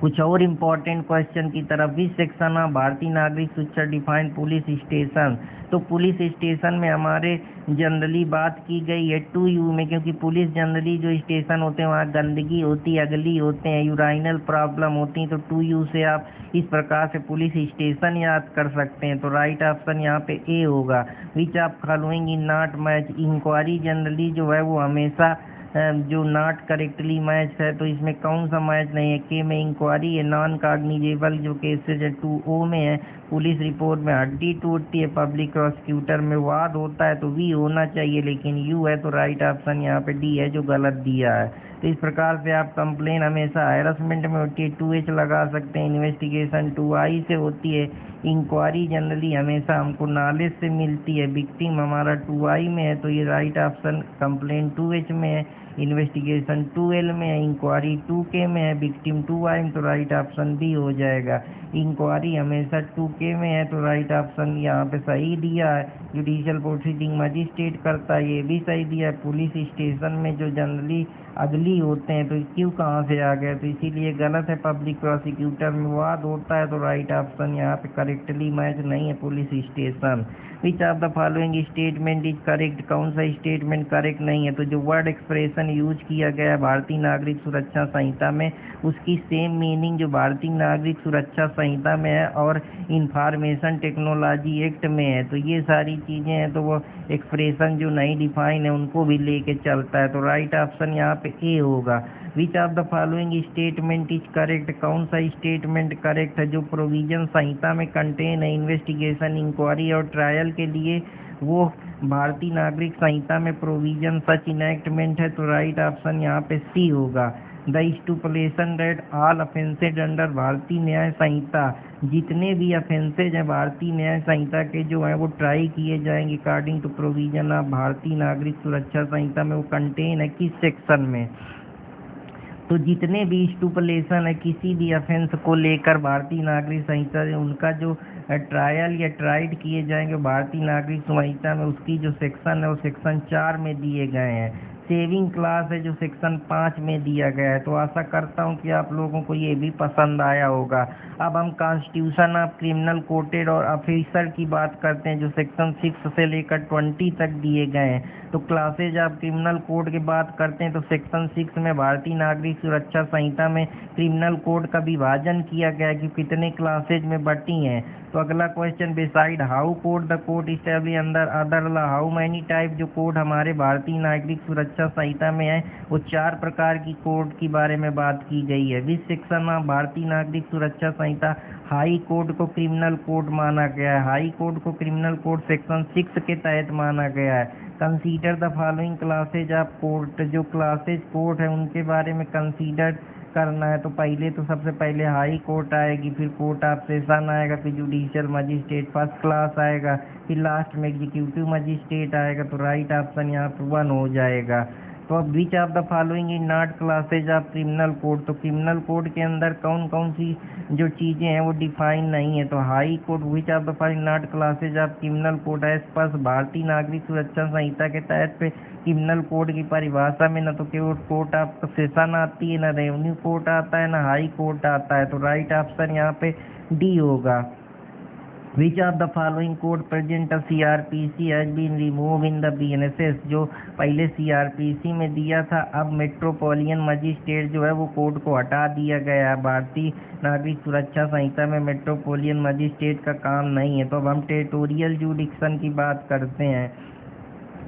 कुछ और इम्पोर्टेंट क्वेश्चन की तरफ। इस सेक्शन ऑफ भारतीय नागरिक सूचना डिफाइन पुलिस स्टेशन। तो पुलिस स्टेशन में हमारे जनरली बात की गई है 2u में, क्योंकि पुलिस जनरली जो स्टेशन होते हैं वहाँ गंदगी होती है, अगली होते हैं, यूराइनल प्रॉब्लम होती है। तो 2u से आप इस प्रकार से पुलिस स्टेशन याद कर सकते हैं। तो राइट ऑप्शन यहाँ पे ए होगा। विच आप following in not match. Inquiry generally जो है वो हमेशा जो नॉट करेक्टली मैच है, तो इसमें कौन सा मैच नहीं है। के में इंक्वायरी है, नॉन कॉग्निजेबल जो केसेज है 2o में है, पुलिस रिपोर्ट में हड्डी टूटती है, पब्लिक प्रोसिक्यूटर में वाद होता है, तो वी होना चाहिए, लेकिन यू है। तो राइट ऑप्शन यहाँ पे डी है जो गलत दिया है। तो इस प्रकार से आप कंप्लेन हमेशा हैरेसमेंट में होती है 2h लगा सकते हैं, इन्वेस्टिगेशन 2i से होती है, इंक्वायरी जनरली हमेशा हमको नॉलेज से मिलती है, विक्टिम हमारा 2i में है, तो ये राइट ऑप्शन कंप्लेन 2h में है, इन्वेस्टिगेशन 2l में है, इंक्वायरी 2k में है, विक्टिम 2i में, तो राइट ऑप्शन बी हो जाएगा। इंक्वायरी हमेशा 2k में है, तो राइट ऑप्शन यहाँ पे सही दिया है। जुडिशियल प्रोसीडिंग मजिस्ट्रेट करता है, ये भी सही दिया है। पुलिस स्टेशन में जो जनरली अगली होते हैं, तो क्यों कहाँ से आ गए, तो इसीलिए गलत है। पब्लिक प्रोसिक्यूटर में वाद होता है, तो राइट ऑप्शन यहाँ पे करेक्टली मैच नहीं है police station. Which of the following statement is correct. कौन सा स्टेटमेंट करेक्ट नहीं है। तो जो वर्ड एक्सप्रेशन यूज किया गया है भारतीय नागरिक सुरक्षा संहिता में, उसकी सेम मीनिंग जो भारतीय नागरिक सुरक्षा संहिता में है और इंफॉर्मेशन टेक्नोलॉजी एक्ट में है। तो ये सारी चीज़ें हैं, तो वो एक्सप्रेशन जो नहीं डिफाइन है उनको भी लेके चलता है। तो राइट ऑप्शन यहाँ पे ए होगा। Which of the following statement is correct. कौन सा स्टेटमेंट करेक्ट है। जो प्रोविजन संहिता में कंटेन है इन्वेस्टिगेशन, इंक्वायरी और ट्रायल के लिए, वो भारतीय नागरिक संहिता में प्रोविजन सच इनैक्टमेंट है। तो राइट ऑप्शन यहाँ पे सी होगा। द स्टुपलेशन रेट ऑल अफेंसेज अंडर भारतीय न्याय संहिता। जितने भी अफेंसेज हैं भारतीय न्याय संहिता के जो हैं वो ट्राई किए जाएंगे according to provision of Bharatiya Nagarik Suraksha संहिता में। वो कंटेन है किस सेक्शन में। तो जितने भी स्टुपलेशन है किसी भी अफेंस को लेकर भारतीय नागरिक संहिता से उनका जो ट्रायल या ट्राइड किए जाएंगे भारतीय नागरिक संहिता में, उसकी जो सेक्शन है वो सेक्शन 4 में दिए गए हैं। सेविंग क्लास है जो सेक्शन 5 में दिया गया है। तो आशा करता हूँ कि आप लोगों को ये भी पसंद आया होगा। अब हम कॉन्स्टिट्यूशन ऑफ क्रिमिनल कोर्टेड और ऑफिसर की बात करते हैं, जो सेक्शन 6 से लेकर 20 तक दिए गए हैं। तो क्लासेज ऑफ क्रिमिनल कोड की बात करते हैं, तो सेक्शन 6 में भारतीय नागरिक सुरक्षा संहिता में क्रिमिनल कोड का विभाजन किया गया है कि कितने क्लासेज में बटी हैं। तो अगला question, beside how code the court establish under other law, how many type. जो कोड हमारे भारतीय नागरिक सुरक्षा संहिता में है वो 4 प्रकार की कोड के बारे में बात की गई है। विच section of Bharatiya Nagarik Suraksha Samhita high code को क्रिमिनल कोड माना गया है। हाई कोड को क्रिमिनल कोड सेक्शन 6 के तहत माना गया है। Consider the following classes of court. जो क्लासेज कोर्ट है उनके बारे में कंसीडर करना है। तो पहले तो सबसे पहले हाई कोर्ट आएगी, फिर कोर्ट ऑफ सेशन आएगा, फिर जुडिशियल मजिस्ट्रेट फर्स्ट क्लास आएगा, फिर लास्ट में एग्जीक्यूटिव मजिस्ट्रेट आएगा। तो राइट ऑप्शन यहाँ पर 1 हो जाएगा। तो अब विच of the following in not classes of criminal code. तो क्रिमिनल कोड के अंदर कौन कौन सी जो चीज़ें हैं वो डिफाइन नहीं है। तो high court which of the following not classes of criminal code है स्पष्ट भारतीय नागरिक सुरक्षा संहिता के तहत पे क्रिमिनल कोड की परिभाषा में न तो केवल कोर्ट ऑफ सेशन आती है, न रेवेन्यू कोर्ट आता है, न हाई कोर्ट आता है। तो राइट ऑप्शन यहाँ पे डी होगा। Which of the following code present CRPC has been remove in the BNSS। जो पहले CRPC में दिया था, अब मेट्रोपॉलिटन मजिस्ट्रेट जो है वो कोड को हटा दिया गया है। भारतीय नागरिक सुरक्षा संहिता में मेट्रोपॉलिटन मजिस्ट्रेट का काम नहीं है। तो अब हम टेरिटोरियल जुडिक्शन की बात करते हैं।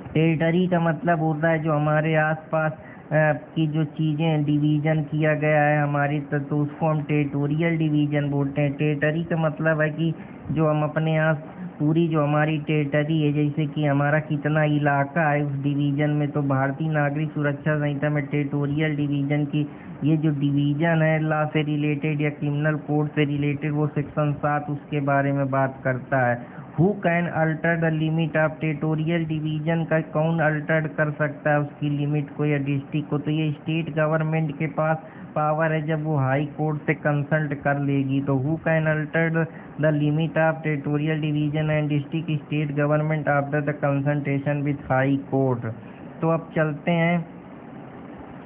टेरिटरी का मतलब होता है जो हमारे आसपास की जो चीज़ें डिवीज़न किया गया है हमारी, तो उसको हम टेरिटोरियल डिवीज़न बोलते हैं। टेरिटरी का मतलब है कि जो हम अपने यहाँ पूरी जो हमारी टेरिटरी है, जैसे कि हमारा कितना इलाका है उस डिवीज़न में, तो भारतीय नागरिक सुरक्षा संहिता में टेरिटोरियल डिवीज़न की ये जो डिवीज़न है लॉ से रिलेटेड या क्रिमिनल कोड से रिलेटेड, वो सेक्शन 7 उसके बारे में बात करता है। Who can alter the limit of territorial division का कौन अल्टर कर सकता है उसकी लिमिट को या डिस्ट्रिक्ट को, तो ये स्टेट गवर्नमेंट के पास पावर है जब वो हाई कोर्ट से कंसल्ट कर लेगी। तो who can alter the limit of territorial division and district state government after the consultation with high court. तो अब चलते हैं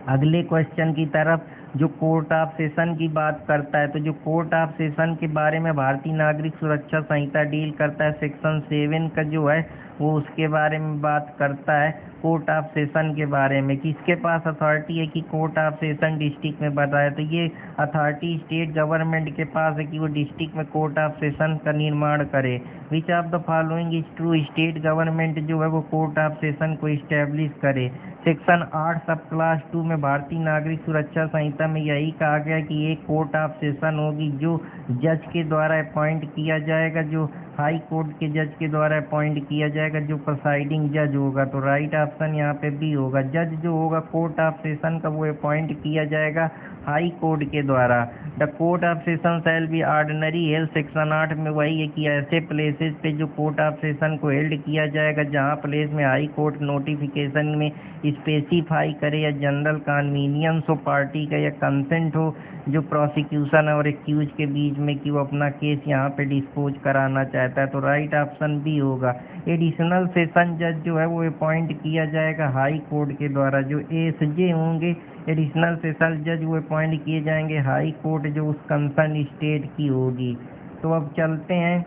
अगले क्वेश्चन की तरफ, जो कोर्ट ऑफ सेशन की बात करता है। तो जो कोर्ट ऑफ सेशन के बारे में भारतीय नागरिक सुरक्षा संहिता डील करता है, सेक्शन 7 का जो है वो उसके बारे में बात करता है कोर्ट ऑफ सेशन के बारे में, किसके पास अथॉरिटी है कि कोर्ट ऑफ सेशन डिस्ट्रिक्ट में बताया। तो ये अथॉरिटी स्टेट गवर्नमेंट के पास है कि वो डिस्ट्रिक्ट में कोर्ट ऑफ सेशन का निर्माण करे। विच of the following is true, state government जो है वो कोर्ट ऑफ सेशन को इस्टेब्लिश करे। सेक्शन 8 सब क्लास 2 में भारतीय नागरिक सुरक्षा संहिता में यही कहा गया कि एक कोर्ट ऑफ सेशन होगी जो जज के द्वारा अपॉइंट किया जाएगा, जो हाई कोर्ट के जज के द्वारा अपॉइंट किया जाएगा, जो प्रिसाइडिंग जज होगा। तो राइट ऑप्शन यहाँ पे बी होगा। जज जो होगा कोर्ट ऑफ सेशन का वो अपॉइंट किया जाएगा हाई कोर्ट के द्वारा। The court of session shall be ordinary held, section 8 में वही है कि ऐसे प्लेसेस पे जो कोर्ट ऑफ सेशन को हेल्ड किया जाएगा जहाँ प्लेस में हाई कोर्ट नोटिफिकेशन में स्पेसिफाई करे या जनरल कन्वीनियंस हो पार्टी का या कंसेंट हो जो प्रोसिक्यूशन और एक्यूज के बीच में कि वो अपना केस यहाँ पे डिस्पोज कराना चाहता है। तो राइट ऑप्शन बी होगा। एडिशनल सेशन जज जो है वो अपॉइंट किया जाएगा हाई कोर्ट के द्वारा। जो एसजे होंगे एडिशनल सेशन जज वो अपॉइंट किए जाएंगे हाई कोर्ट जो उस कंसर्न स्टेट की होगी। तो अब चलते हैं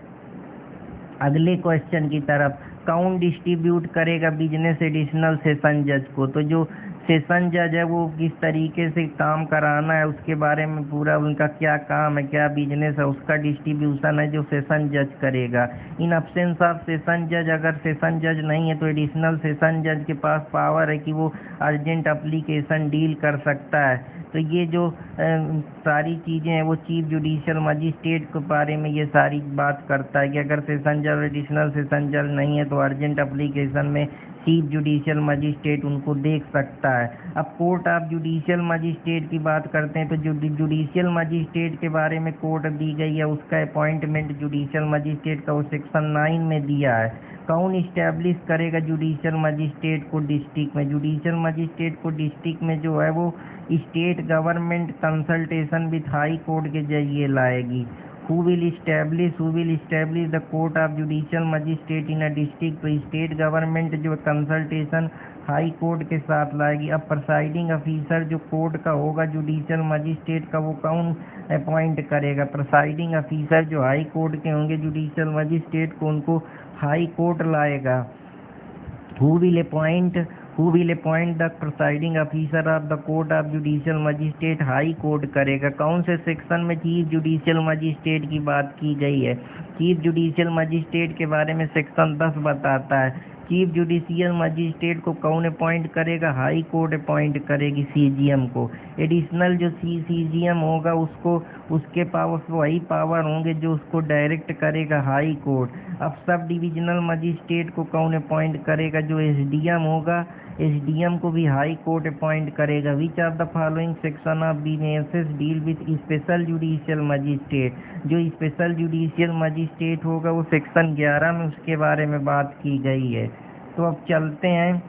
अगले क्वेश्चन की तरफ। कौन डिस्ट्रीब्यूट करेगा बिजनेस एडिशनल सेशन जज को। तो जो सेशन जज है वो किस तरीके से काम कराना है उसके बारे में पूरा उनका क्या काम है, क्या बिजनेस है, उसका डिस्ट्रीब्यूशन है जो सेशन जज करेगा। इन अब्सेंस ऑफ सेशन जज, अगर सेशन जज नहीं है तो एडिशनल सेशन जज के पास पावर है कि वो अर्जेंट एप्लीकेशन डील कर सकता है। तो ये जो सारी चीज़ें हैं वो चीफ जुडिशियल मजिस्ट्रेट के बारे में ये सारी बात करता है कि अगर सेशन जज एडिशनल सेशन जज नहीं है तो अर्जेंट एप्लीकेशन में चीफ जुडिशियल मजिस्ट्रेट उनको देख सकता है। अब कोर्ट ऑफ जुडिशियल मजिस्ट्रेट की बात करते हैं। तो जो जुडिशियल मजिस्ट्रेट के बारे में कोर्ट दी गई है उसका अपॉइंटमेंट जुडिशियल मजिस्ट्रेट का वो सेक्शन 9 में दिया है। कौन इस्टेब्लिश करेगा जुडिशियल मजिस्ट्रेट को डिस्ट्रिक्ट में। जुडिशियल मजिस्ट्रेट को डिस्ट्रिक्ट में जो है वो state government consultation with high court के जरिए लाएगी। Who will establish the court of judicial magistrate in a district। तो स्टेट गवर्नमेंट जो कंसल्टेशन हाई कोर्ट के साथ लाएगी। अब प्रिसाइडिंग ऑफिसर जो कोर्ट का होगा जुडिशियल मजिस्ट्रेट का वो कौन अपॉइंट करेगा। प्रिसाइडिंग ऑफिसर जो हाई कोर्ट के होंगे जुडिशियल मजिस्ट्रेट को उनको हाई कोर्ट लाएगा। Who will appoint the presiding officer of the court of judicial magistrate, high court करेगा। कौन से सेक्शन में चीफ जुडिशियल मजिस्ट्रेट की बात की गई है। चीफ जुडिशियल मजिस्ट्रेट के बारे में सेक्शन 10 बताता है। चीफ जुडिशियल मजिस्ट्रेट को कौन अपॉइंट करेगा, हाई कोर्ट अपॉइंट करेगी सीजीएम को। एडिशनल जो सीजीएम होगा उसको उसके पावर वही पावर होंगे जो उसको डायरेक्ट करेगा हाई कोर्ट। अब सब डिविजनल मजिस्ट्रेट को कौन अपॉइंट करेगा, जो एसडीएम होगा एसडीएम को भी हाई कोर्ट अपॉइंट करेगा। विच of the following section of businesses deal with special judicial magistrate. जो स्पेशल जुडिशियल मजिस्ट्रेट होगा वो सेक्शन 11 में उसके बारे में बात की गई है। तो अब चलते हैं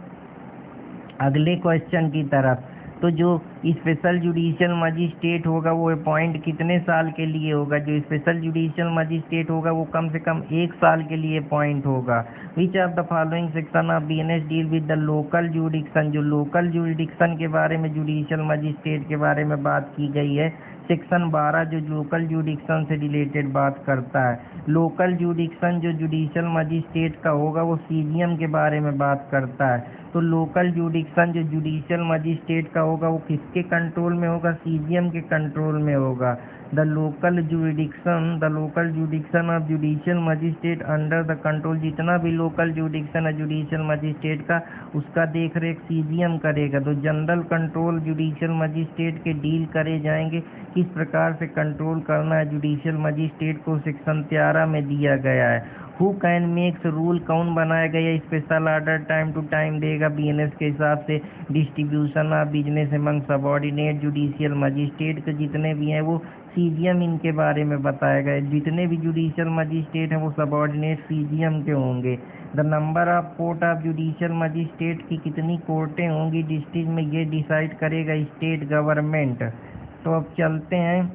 अगले क्वेश्चन की तरफ। तो जो स्पेशल जुडिशियल मजिस्ट्रेट होगा वो अपॉइंट कितने साल के लिए होगा। जो स्पेशल जुडिशियल मजिस्ट्रेट होगा वो कम से कम 1 साल के लिए अपॉइंट होगा। Which of the following section of BNS deal with the local जुडिक्शन। जो लोकल जुडिक्शन के बारे में जुडिशियल मजिस्ट्रेट के बारे में बात की गई है सेक्शन 12 जो लोकल जुडिक्शन से रिलेटेड बात करता है। लोकल जुडिक्शन जो जुडिशियल मजिस्ट्रेट का होगा वो सीजीएम के बारे में बात करता है। तो लोकल जुडिक्शन जो जुडिशियल मजिस्ट्रेट का होगा वो किसके कंट्रोल में होगा, सीजीएम के कंट्रोल में होगा। The local जुडिक्शन of judicial magistrate under the control, जितना भी लोकल जुडिक्शन है जुडिशियल मजिस्ट्रेट का, उसका देख रेख सीजीएम करेगा। तो जनरल कंट्रोल जुडिशियल मजिस्ट्रेट के डील करे जाएंगे, किस प्रकार से कंट्रोल करना है जुडिशियल मजिस्ट्रेट को, सेक्शन 13 में दिया गया है। हु कैन मेक्स रूल, कौन बनाएगा या special order time to time देगा बीएनएस के हिसाब से। Distribution of business among subordinate judicial magistrate के जितने भी हैं वो सीजीएम इनके बारे में बताएगा। जितने भी जुडिशियल मजिस्ट्रेट हैं वो सबॉर्डिनेट सीजीएम के होंगे। The number of court of judicial magistrate की कितनी कोर्टें होंगी डिस्ट्रिक्ट में, ये डिसाइड करेगा स्टेट गवर्नमेंट। तो अब चलते हैं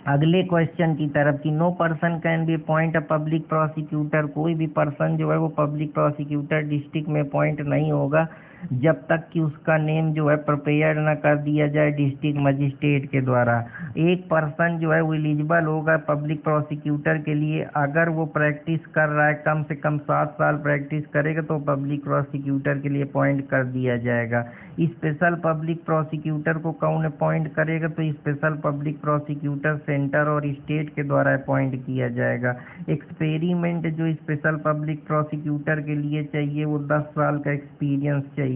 अगले क्वेश्चन की तरफ कि no person can be appoint a public prosecutor, कोई भी पर्सन जो है वो पब्लिक प्रोसिक्यूटर डिस्ट्रिक्ट में अपॉइंट नहीं होगा जब तक कि उसका नेम जो है प्रिपेयर न कर दिया जाए डिस्ट्रिक्ट मजिस्ट्रेट के द्वारा। एक पर्सन जो है वो एलिजिबल होगा पब्लिक प्रोसिक्यूटर के लिए अगर वो प्रैक्टिस कर रहा है, कम से कम 7 साल प्रैक्टिस करेगा तो पब्लिक प्रोसिक्यूटर के लिए अपॉइंट कर दिया जाएगा। स्पेशल पब्लिक प्रोसिक्यूटर को कौन अपॉइंट करेगा, तो स्पेशल पब्लिक प्रोसिक्यूटर सेंटर और स्टेट के द्वारा अपॉइंट किया जाएगा। एक्सपेरिमेंट जो स्पेशल पब्लिक प्रोसिक्यूटर के लिए चाहिए वो 10 साल का एक्सपीरियंस चाहिए।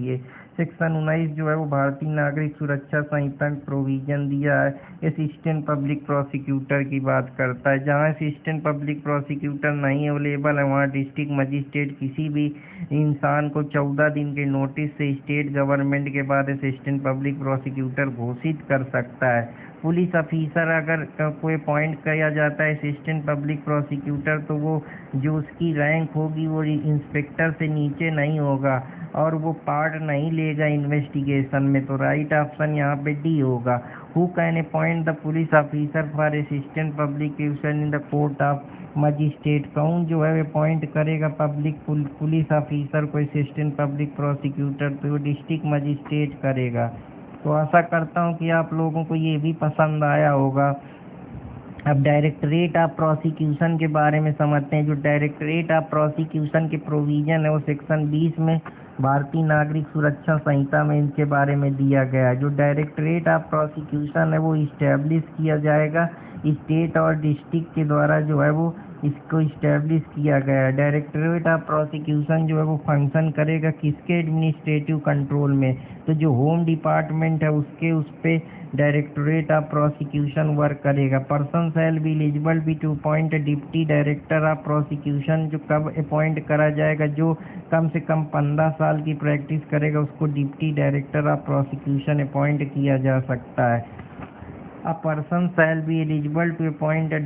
सेक्शन 19 जो है वो भारतीय नागरिक सुरक्षा संहिता प्रोविजन दिया है, असिस्टेंट पब्लिक प्रोसिक्यूटर की बात करता है। जहाँ असिस्टेंट पब्लिक प्रोसिक्यूटर नहीं अवेलेबल है वहाँ डिस्ट्रिक्ट मजिस्ट्रेट किसी भी इंसान को 14 दिन के नोटिस से स्टेट गवर्नमेंट के बाद असिस्टेंट पब्लिक प्रोसिक्यूटर घोषित कर सकता है। पुलिस ऑफिसर अगर कोई अपॉइंट किया जाता है असिस्टेंट पब्लिक प्रोसिक्यूटर, तो वो जो उसकी रैंक होगी वो इंस्पेक्टर से नीचे नहीं होगा और वो पार्ट नहीं लेगा इन्वेस्टिगेशन में। तो राइट ऑप्शन यहाँ पे डी होगा। Who can appoint the police officer for assistant public prosecution in the court of magistrate, कौन जो है अपॉइंट करेगा पुलिस ऑफिसर को असिस्टेंट पब्लिक प्रोसिक्यूटर, तो वो डिस्ट्रिक्ट मजिस्ट्रेट करेगा। तो आशा करता हूँ कि आप लोगों को ये भी पसंद आया होगा। अब डायरेक्टरेट ऑफ प्रोसिक्यूशन के बारे में समझते हैं। जो डायरेक्टरेट ऑफ प्रोसिक्यूशन के प्रोविजन है वो सेक्शन 20 में भारतीय नागरिक सुरक्षा संहिता में इनके बारे में दिया गया है। जो डायरेक्टरेट ऑफ प्रोसिक्यूशन है वो इस्टेब्लिश किया जाएगा स्टेट और डिस्ट्रिक्ट के द्वारा, जो है वो इसको इस्टेब्लिश किया गया है। डायरेक्टरेट ऑफ प्रोसिक्यूशन जो है वो फंक्शन करेगा किसके एडमिनिस्ट्रेटिव कंट्रोल में, तो जो होम डिपार्टमेंट है उसके उस पे डायरेक्टरेट ऑफ प्रोसिक्यूशन वर्क करेगा। Person shall be eligible be to appoint deputy director of prosecution, जो कब अपॉइंट करा जाएगा, जो कम से कम 15 साल की प्रैक्टिस करेगा उसको deputy director of prosecution appoint किया जा सकता है। A person shall be eligible to appoint a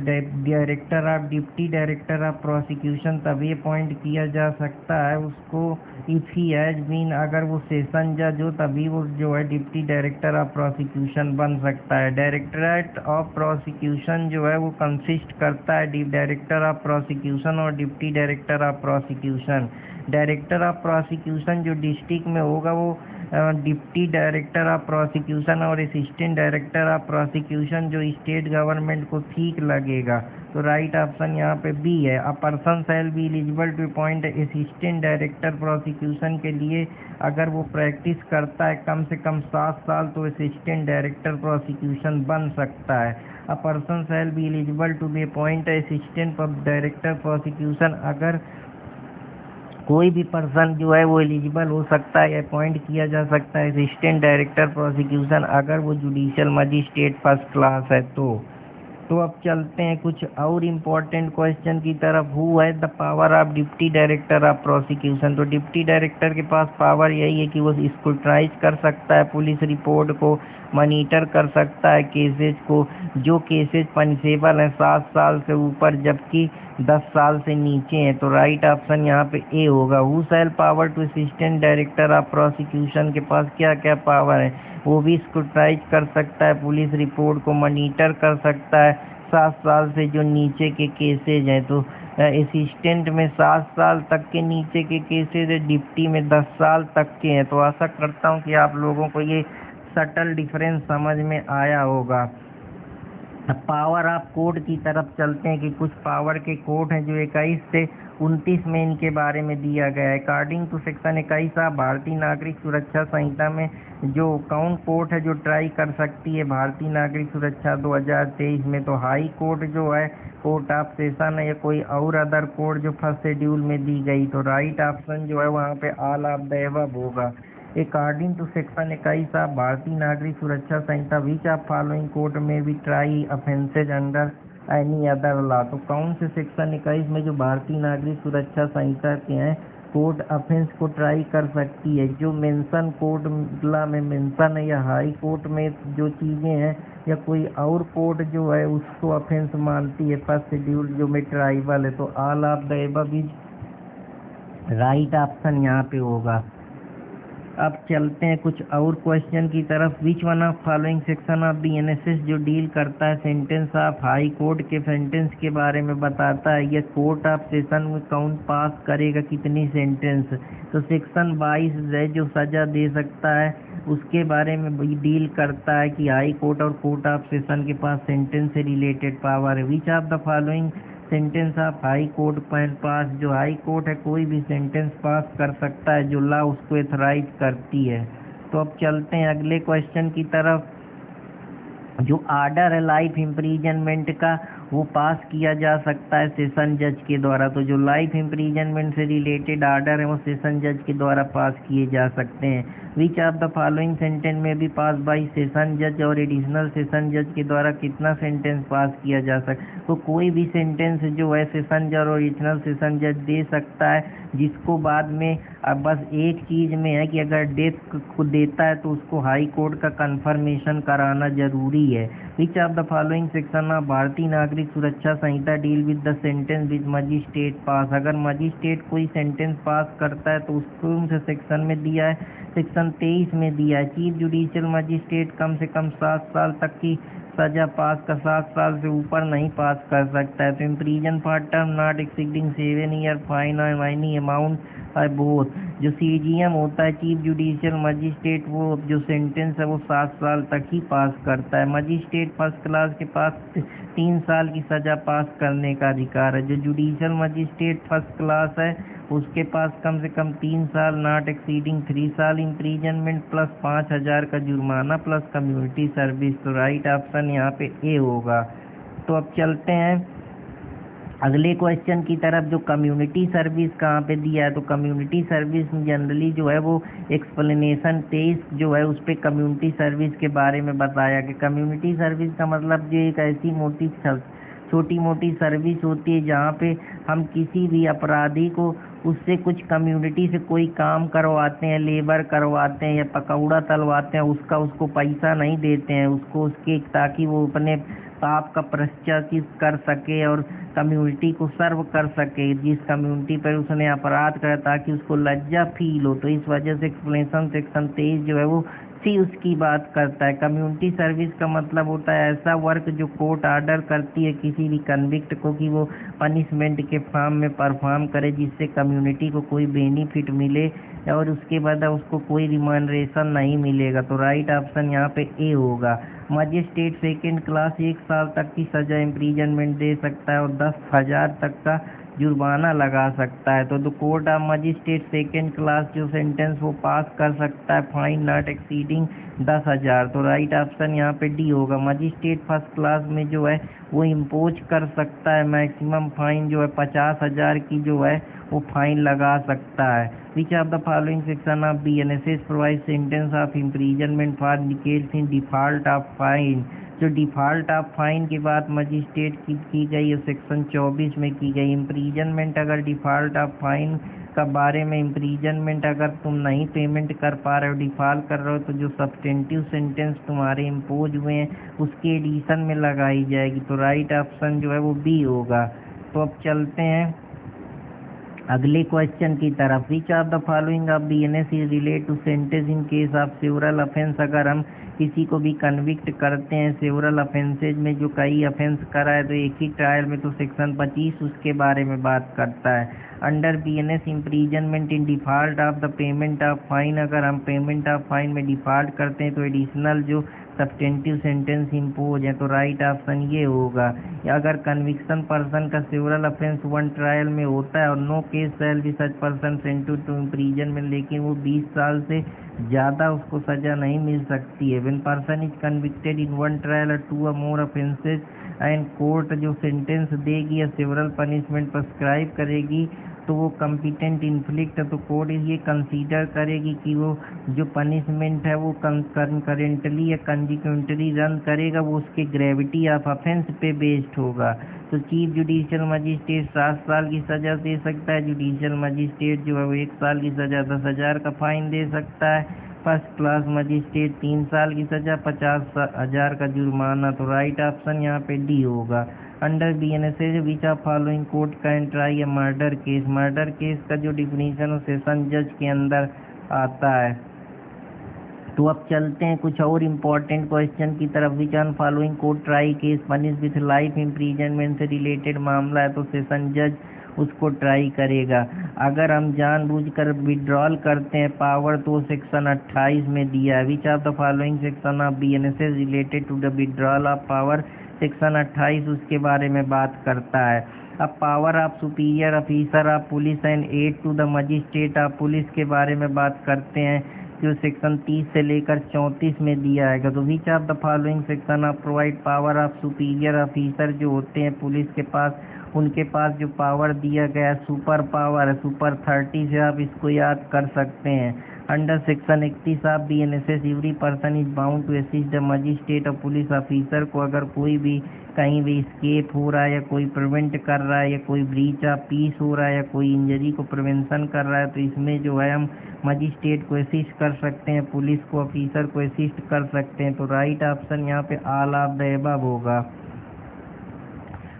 director of deputy director of prosecution तभी अपॉइंट किया जा सकता है उसको इफ ही हैज बीन, अगर वो सेशन जज हो तभी वो जो है डिप्टी डायरेक्टर ऑफ प्रोसिक्यूशन बन सकता है। डायरेक्टरेट ऑफ प्रोसिक्यूशन जो है वो कंसिस्ट करता है डायरेक्टर ऑफ प्रोसिक्यूशन और deputy director of prosecution. Director of prosecution जो डिस्ट्रिक्ट में होगा वो डिप्टी डायरेक्टर ऑफ प्रोसिक्यूशन और असिस्टेंट डायरेक्टर ऑफ प्रोसिक्यूशन जो स्टेट गवर्नमेंट को ठीक लगेगा। तो राइट ऑप्शन यहाँ पे बी है। A person shall be eligible to appoint assistant director prosecution के लिए अगर वो प्रैक्टिस करता है कम से कम 7 साल तो असिस्टेंट डायरेक्टर प्रोसिक्यूशन बन सकता है। A person shall be eligible to be appoint assistant director prosecution, अगर कोई भी पर्सन जो है वो एलिजिबल हो सकता है, अपॉइंट किया जा सकता है असिस्टेंट डायरेक्टर प्रोसिक्यूशन अगर वो जुडिशियल मजिस्ट्रेट फर्स्ट क्लास है। तो अब चलते हैं कुछ और इम्पोर्टेंट क्वेश्चन की तरफ। हु है the power of deputy director of prosecution, तो डिप्टी डायरेक्टर के पास पावर यही है कि वो स्क्रूटनाइज कर सकता है पुलिस रिपोर्ट को, मॉनिटर कर सकता है केसेज को, जो केसेज पनिशेबल हैं 7 साल से ऊपर जबकि 10 साल से नीचे हैं। तो राइट ऑप्शन यहाँ पे ए होगा। Who shall power to assistant director of prosecution के पास क्या क्या पावर है, वो भी स्क्रूटनाइज कर सकता है पुलिस रिपोर्ट को, मॉनिटर कर सकता है 7 साल से जो नीचे के केसेज हैं। तो असिस्टेंट में 7 साल तक के नीचे के केसेज है, डिप्टी में 10 साल तक के हैं। तो आशा करता हूँ कि आप लोगों को ये सटल डिफरेंस समझ में आया होगा। पावर ऑफ कोर्ट की तरफ चलते हैं कि कुछ पावर के कोर्ट हैं जो 21 से 29 में इनके बारे में दिया गया है। अकॉर्डिंग टू सेक्शन 21 भारतीय नागरिक सुरक्षा संहिता में जो कौन कोर्ट है जो ट्राई कर सकती है भारतीय नागरिक सुरक्षा 2023 में, तो हाई कोर्ट जो है, कोर्ट ऑफ सेशन है, या कोई और अदर कोर्ट जो फर्स्ट शेड्यूल में दी गई। तो राइट ऑप्शन जो है वहाँ पे ऑल ऑफ द अबव होगा। अकॉर्डिंग टू सेक्शन 21 भारतीय नागरिक सुरक्षा संहिता विच ऑफ फॉलोइंग कोर्ट में भी try offences under any other law. तो कौन से सेक्शन 21 में जो भारतीय नागरिक सुरक्षा संहिता के हैं कोर्ट ऑफेंस को ट्राई कर सकती है, जो मेंशन कोर्ट लॉ में मेंशन है, या हाई कोर्ट में जो चीज़ें हैं, या कोई और कोर्ट जो है उसको ऑफेंस मानती है फर्स्ट शेड्यूल जो में ट्राइबल है। तो all of the above is right option यहाँ पे होगा। अब चलते हैं कुछ और क्वेश्चन की तरफ। Which one of following section of BNSS जो डील करता है सेंटेंस ऑफ हाई कोर्ट के सेंटेंस के बारे में बताता है, ये कोर्ट ऑफ सेशन में कौन पास करेगा कितनी सेंटेंस। तो सेक्शन 22 है जो सजा दे सकता है उसके बारे में भी डील करता है कि हाई कोर्ट और कोर्ट ऑफ सेशन के पास सेंटेंस से रिलेटेड पावर है। Which of the following sentence of high court pan pass, जो हाई कोर्ट है कोई भी सेंटेंस पास कर सकता है जो लॉ उसको एथराइज करती है। तो अब चलते हैं अगले क्वेश्चन की तरफ। जो आर्डर है लाइफ इम्प्रीजनमेंट का वो पास किया जा सकता है सेशन जज के द्वारा। तो जो लाइफ इम्प्रीजनमेंट से रिलेटेड आर्डर है वो सेशन जज के द्वारा पास किए जा सकते हैं। Which of the following sentence में भी पास बाई सेशन जज और एडिशनल सेशन जज के द्वारा कितना सेंटेंस पास किया जा सकता है। तो कोई भी सेंटेंस जो है सेशन जज और एडिशनल सेशन जज दे सकता है, जिसको बाद में अब बस एक चीज़ में है कि अगर डेथ को देता है तो उसको हाई कोर्ट का कंफर्मेशन कराना जरूरी है। Which of the following section of Bharatiya Nagarik Suraksha Sanhita deal with the sentence with magistrate pass. अगर मजिस्ट्रेट कोई सेंटेंस पास करता है तो उसको कौन से सेक्शन में दिया है, सेक्शन 23 में दिया है। चीफ जुडिशियल मजिस्ट्रेट कम से कम 7 साल तक की सजा पास कर 7 साल से ऊपर नहीं पास कर सकता है। तो impression for term not exceeding 7 year, fine और एनी अमाउंट है बोथ। जो सीजीएम होता है चीफ जुडिशियल मजिस्ट्रेट, वो जो सेंटेंस है वो 7 साल तक ही पास करता है। मजिस्ट्रेट फर्स्ट क्लास के पास 3 साल की सजा पास करने का अधिकार है। जो जुडिशियल मजिस्ट्रेट फर्स्ट क्लास है उसके पास कम से कम 3 साल नॉट एक्सीडिंग 3 साल इम्प्रीजनमेंट प्लस 5,000 का जुर्माना प्लस कम्युनिटी सर्विस। तो राइट ऑप्शन यहाँ पे ए होगा। तो अब चलते हैं अगले क्वेश्चन की तरफ। जो कम्युनिटी सर्विस कहाँ पे दिया है, तो कम्युनिटी सर्विस जनरली जो है वो एक्सप्लेनेशन 23 जो है उस पर कम्युनिटी सर्विस के बारे में बताया कि कम्युनिटी सर्विस का मतलब जो एक ऐसी छोटी मोटी सर्विस होती है जहाँ पे हम किसी भी अपराधी को उससे कुछ कम्युनिटी से कोई काम करवाते हैं, लेबर करवाते हैं या पकौड़ा तलवाते हैं, उसको पैसा नहीं देते हैं उसको उसके ताकि वो अपने पाप का प्रायश्चित कर सके और कम्युनिटी को सर्व कर सके जिस कम्युनिटी पर उसने अपराध करा, ताकि उसको लज्जा फील हो। तो इस वजह से एक्सप्लेनेशन सेक्शन 23 जो है वो सी उसकी बात करता है। कम्युनिटी सर्विस का मतलब होता है ऐसा वर्क जो कोर्ट ऑर्डर करती है किसी भी कन्विक्ट को कि वो पनिशमेंट के फॉर्म में परफॉर्म करे जिससे कम्युनिटी को कोई बेनिफिट मिले और उसके बाद उसको कोई रिमनरेशन नहीं मिलेगा। तो राइट ऑप्शन यहाँ पे ए होगा। मजिस्ट्रेट सेकेंड क्लास 1 साल तक की सजा इम्प्रीजनमेंट दे सकता है और 10,000 तक का जुर्माना लगा सकता है। तो the court of magistrate second class जो सेंटेंस वो पास कर सकता है फाइन नॉट एक्सीडिंग 10,000। तो राइट ऑप्शन यहाँ पे डी होगा। मजिस्ट्रेट फर्स्ट क्लास में जो है वो इम्पोज कर सकता है मैक्सिमम फाइन जो है 50,000 की जो है वो फाइन लगा सकता है। Which of the following section of BNSS provide sentence of imprisonment for decades in default of fine. जो डिफॉल्ट ऑफ फाइन की बात मजिस्ट्रेट की गई है सेक्शन 24 में की गई। इम्प्रीजनमेंट अगर डिफॉल्ट ऑफ फाइन का बारे में इम्प्रीजनमेंट अगर तुम नहीं पेमेंट कर पा रहे हो डिफॉल्ट कर रहे हो तो जो सब्सटेंटिव सेंटेंस तुम्हारे इम्पोज हुए हैं उसके एडिशन में लगाई जाएगी। तो राइट ऑप्शन जो है वो बी होगा। तो अब चलते हैं अगले क्वेश्चन की तरफ। Which of the following of BNS is relate to sentence in case of several offence. अगर हम किसी को भी कन्विक्ट करते हैं सेवरल ऑफेंसेज में जो कई ऑफेंस करा है तो एक ही ट्रायल में तो सेक्शन 25 उसके बारे में बात करता है। Under BNS imprisonment in default of the payment of fine, अगर हम पेमेंट ऑफ फाइन में डिफॉल्ट करते हैं तो एडिशनल जो सब्स्टेंटिव सेंटेंस इम्पोज है, तो राइट ऑप्शन ये होगा। या अगर कन्विक्शन पर्सन का सेवरल ऑफेंस वन ट्रायल में होता है और no case shall be such person sentenced to imprisonment, लेकिन वो 20 साल से ज़्यादा उसको सज़ा नहीं मिल सकती है। When person is convicted in one trial और टू और मोर ऑफेंसेज एंड कोर्ट जो सेंटेंस देगी या सेवरल पनिशमेंट प्रेस्क्राइब करेगी तो वो कम्पिटेंट इन्फ्लिक्ट, तो कोर्ट ये कंसीडर करेगी कि वो जो पनिशमेंट है वो कंकरेंटली या कंजिक्वेंटली रन करेगा, वो उसके ग्रेविटी ऑफ ऑफेंस पे बेस्ड होगा। तो चीफ जुडिशियल मजिस्ट्रेट 7 साल की सज़ा दे सकता है, जुडिशियल मजिस्ट्रेट जो है वो 1 साल की सज़ा 10,000 का फाइन दे सकता है, फर्स्ट क्लास मजिस्ट्रेट 3 साल की सज़ा 50,000 का जुर्माना। तो राइट ऑप्शन यहाँ पे डी होगा। Under BNSS which of following court can try A murder case. Murder case का जो डिफिनीशन है सेशन जज के अंदर आता है। तो अब चलते हैं कुछ और इम्पोर्टेंट क्वेश्चन की तरफ। Which on following court try case punish with life imprisonment से रिलेटेड मामला है तो सेशन जज उसको ट्राई करेगा। अगर हम जानबूझकर विड्रॉल करते हैं पावर तो सेक्शन 28 में दिया है। Which of the following section of BNSS related to the withdrawal of power, section 28 उसके बारे में बात करता है। अब power of superior officer of police and aid to the magistrate of police के बारे में बात करते हैं जो सेक्शन 30 से लेकर 34 में दिया है। तो विच of the following section of provide power of superior officer जो होते हैं पुलिस के पास, उनके पास जो पावर दिया गया है सुपर पावर है, सुपर 30 से आप इसको याद कर सकते हैं। Under section 31 of BNSS every person is bound to assist the magistrate और पुलिस ऑफिसर को अगर कोई भी कहीं भी स्केप हो रहा है या कोई प्रिवेंट कर रहा है या कोई ब्रीच ऑफ पीस हो रहा है या कोई इंजरी को प्रिवेंशन कर रहा है तो इसमें जो है हम मजिस्ट्रेट को असिस्ट कर सकते हैं, पुलिस को ऑफिसर को असिस्ट कर सकते हैं। तो राइट ऑप्शन यहाँ पे ऑल ऑफ द अबव होगा।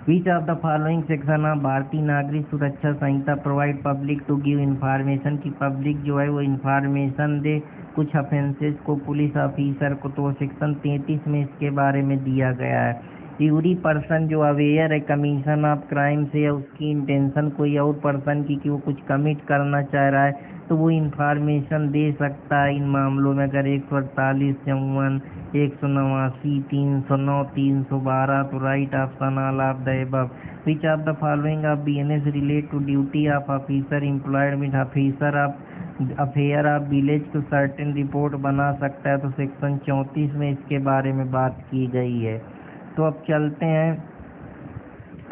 Which of the following section of Bharatiya Nagarik Suraksha Sanhita provide public to give information की पब्लिक जो है वो इन्फॉर्मेशन दे कुछ ऑफेंसेस को पुलिस ऑफिसर को, तो सेक्शन 33 में इसके बारे में दिया गया है। एवरी पर्सन जो अवेयर है कमीशन ऑफ क्राइम से या उसकी इंटेंशन कोई और पर्सन की कि वो कुछ कमिट करना चाह रहा है तो वो इन्फॉर्मेशन दे सकता है इन मामलों में। अगर 148, 54, 189, 309, 312 तो right option all of the above. Which of the following of BNS relate to duty of officer employed with officer of affair of village को सर्टेन रिपोर्ट बना सकता है, तो सेक्शन 34 में इसके बारे में बात की गई है। तो अब चलते हैं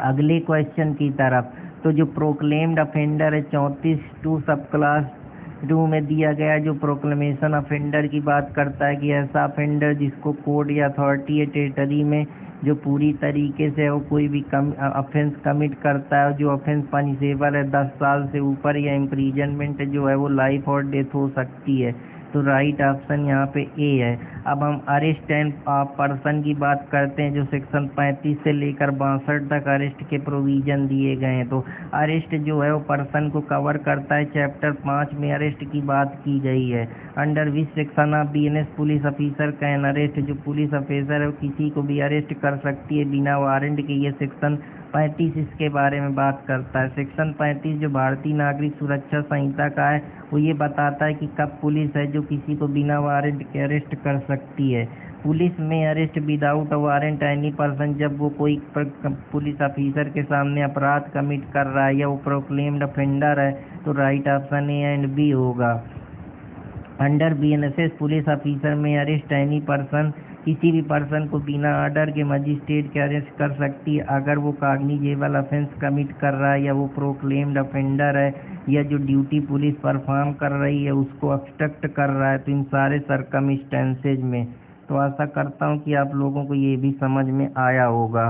अगले क्वेश्चन की तरफ। तो जो प्रोक्लेम्ड अफेंडर है 34(2) सब क्लास 2 में दिया गया जो प्रोक्लेमेशन अफेंडर की बात करता है कि ऐसा अफेंडर जिसको कोर्ट या अथॉरिटी या टेरिटरी में जो पूरी तरीके से वो कोई भी ऑफेंस कमिट करता है, जो ऑफेंस पनिशेबल है 10 साल से ऊपर या इम्प्रीजनमेंट जो है वो लाइफ और डेथ हो सकती है। तो राइट ऑप्शन यहाँ पे ए है। अब हम अरेस्ट एंड पर्सन की बात करते हैं जो सेक्शन 35 से लेकर 62 तक अरेस्ट के प्रोविजन दिए गए हैं। तो अरेस्ट जो है वो पर्सन को कवर करता है। चैप्टर 5 में अरेस्ट की बात की गई है। Under which section of BNS police officer can arrest, जो पुलिस ऑफिसर है वो किसी को भी अरेस्ट कर सकती है बिना वारंट के। ये सेक्शन 35 इसके बारे में बात करता है। सेक्शन 35 जो भारतीय नागरिक सुरक्षा संहिता का है वो ये बताता है कि कब पुलिस है जो किसी को बिना वारंट के अरेस्ट कर सकती है। पुलिस में arrest without warrant any person जब वो कोई पुलिस ऑफिसर के सामने अपराध कमिट कर रहा है या वो प्रोक्लेम्ड ऑफेंडर है, तो right option A and B होगा। अंडर BNSS पुलिस ऑफिसर में अरेस्ट एनी पर्सन, किसी भी पर्सन को बिना ऑर्डर के मजिस्ट्रेट के अरेस्ट कर सकती है अगर वो कॉग्निजेबल ऑफेंस कमिट कर रहा है या वो प्रोक्लेम्ड ऑफेंडर है या जो ड्यूटी पुलिस परफॉर्म कर रही है उसको ऑब्स्ट्रक्ट कर रहा है। तो इन सारे सर्कमस्टेंसेज में तो आशा करता हूँ कि आप लोगों को ये भी समझ में आया होगा।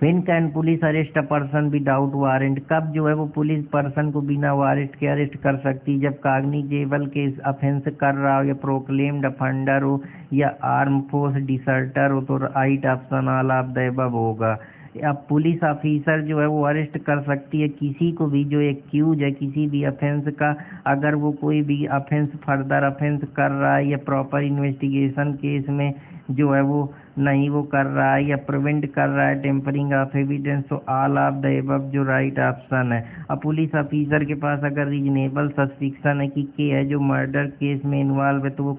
When can police arrest a person without warrant, कब जो है वो पुलिस पर्सन को बिना वारंट के अरेस्ट कर सकती है, जब कॉग्निजेबल के ऑफेंस कर रहा हो या प्रोक्लेम्ड ऑफेंडर हो या आर्म फोर्स डिसर्टर हो, तो right option all of the above होगा। अब पुलिस ऑफिसर जो है वो अरेस्ट कर सकती है किसी को भी जो एक्यूज है किसी भी ऑफेंस का, अगर वो कोई भी ऑफेंस फर्दर ऑफेंस कर रहा है या प्रॉपर इन्वेस्टिगेशन केस में जो है वो नहीं वो कर रहा है या प्रिवेंट कर रहा है टेम्परिंग ऑफ एविडेंस, तो ऑल ऑफ द एबव जो राइट ऑप्शन है। अब पुलिस ऑफिसर के पास अगर रीजनेबल सस्पिक्शन है कि के है जो मर्डर केस में इन्वॉल्व है, तो वो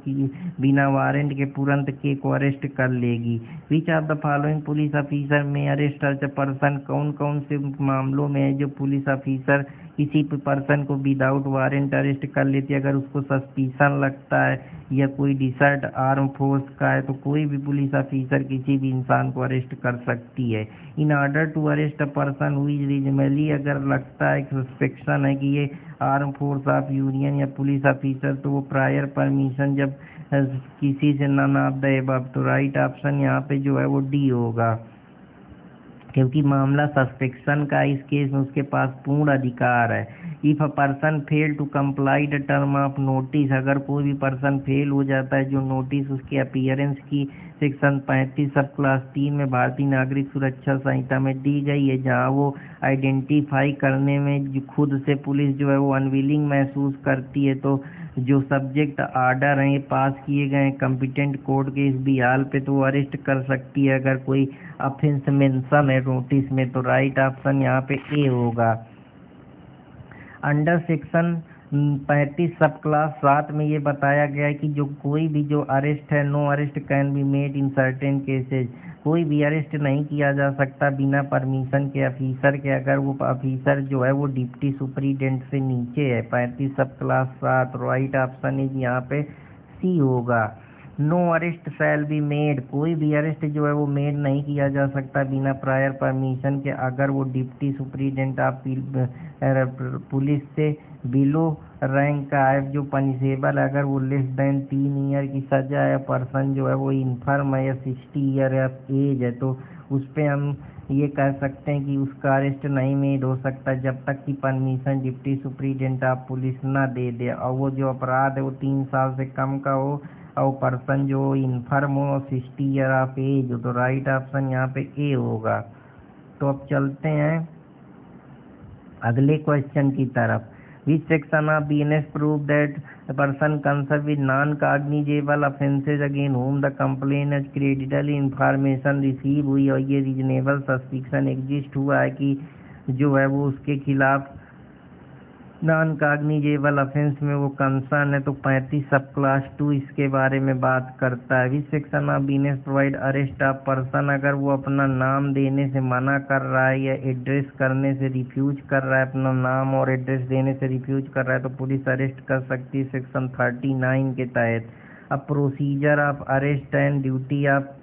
बिना वारंट के तुरंत के को अरेस्ट कर लेगी। विच of the following police officer में अरेस्ट अ पर्सन, कौन कौन से मामलों में है जो पुलिस ऑफिसर किसी पर्सन को विदाउट वारंट अरेस्ट कर लेती है अगर उसको सस्पिशन लगता है या कोई डिसर्ट आर्म फोर्स का है, तो कोई भी पुलिस ऑफिसर किसी भी इंसान को अरेस्ट कर सकती है। In order to arrest a person who is reasonably, अगर लगता है सस्पेक्शन है कि ये आर्म फोर्स ऑफ यूनियन या पुलिस ऑफिसर, तो वो प्रायर परमिशन जब किसी से नन ऑफ द एबव, तो राइट ऑप्शन यहाँ पे जो है वो डी होगा, क्योंकि मामला सस्पेक्शन का इस केस में उसके पास पूर्ण अधिकार है। If a person fail to comply the term of notice, अगर कोई भी पर्सन फेल हो जाता है जो नोटिस उसके अपीयरेंस की सेक्शन 35 सब क्लास 3 में भारतीय नागरिक सुरक्षा संहिता में दी गई है, जहां वो आइडेंटिफाई करने में खुद से पुलिस जो है वो अनविलिंग महसूस करती है, तो जो सब्जेक्ट आर्डर हैं पास किए गए हैं कॉम्पिटेंट कोर्ट के इस बिहाल पे, तो वो अरेस्ट कर सकती है अगर कोई ऑफेंस मेंशन है नोटिस में, तो राइट ऑप्शन यहाँ पे ए होगा। अंडर सेक्शन 35 सब क्लास 7 में ये बताया गया है कि जो कोई भी जो अरेस्ट है, no arrest can be made in certain cases, कोई भी अरेस्ट नहीं किया जा सकता बिना परमिशन के ऑफिसर के, अगर वो ऑफिसर जो है वो डिप्टी सुपरिटेंडेंट से नीचे है। 35 सब क्लास 7, राइट ऑप्शन इज यहाँ पे सी होगा। No arrest shall be made, कोई भी अरेस्ट जो है वो मेड नहीं किया जा सकता बिना प्रायर परमिशन के, अगर वो डिप्टी सुपरिटेंडेंट ऑफ पुलिस से बिलो रैंक का है, जो पनिशेबल, अगर वो लेस देन 3 ईयर की सजा है, पर्सन जो है वो इन्फर्म है या 60 ईयर ऑफ एज है, तो उस पर हम ये कह सकते हैं कि उसका अरेस्ट नहीं मेड हो सकता जब तक कि permission deputy superintendent of police ना दे दे, और वो जो अपराध है वो 3 साल से कम का हो और पर्सन जो इन्फर्म हो 60 ईयर ऑफ एज हो, तो राइट ऑप्शन यहाँ पे ए होगा। तो अब चलते हैं अगले क्वेश्चन की तरफ। Which section of BNS prove that person concern with non cognizable offences again whom the complain as credibly information receive हुई और ये रीजनेबल सस्पिक्शन एग्जिस्ट हुआ है कि जो है वो उसके खिलाफ नॉन कॉग्निजेबल ऑफेंस में वो कंसर्न है, तो 35 सब क्लास 2 इसके बारे में बात करता है। विच section of BNS provide arrest of person, अगर वो अपना नाम देने से मना कर रहा है या एड्रेस करने से रिफ्यूज कर रहा है, अपना नाम और एड्रेस देने से रिफ्यूज कर रहा है, तो पुलिस अरेस्ट कर सकती है सेक्शन 39 के तहत। अब procedure of arrest and duty of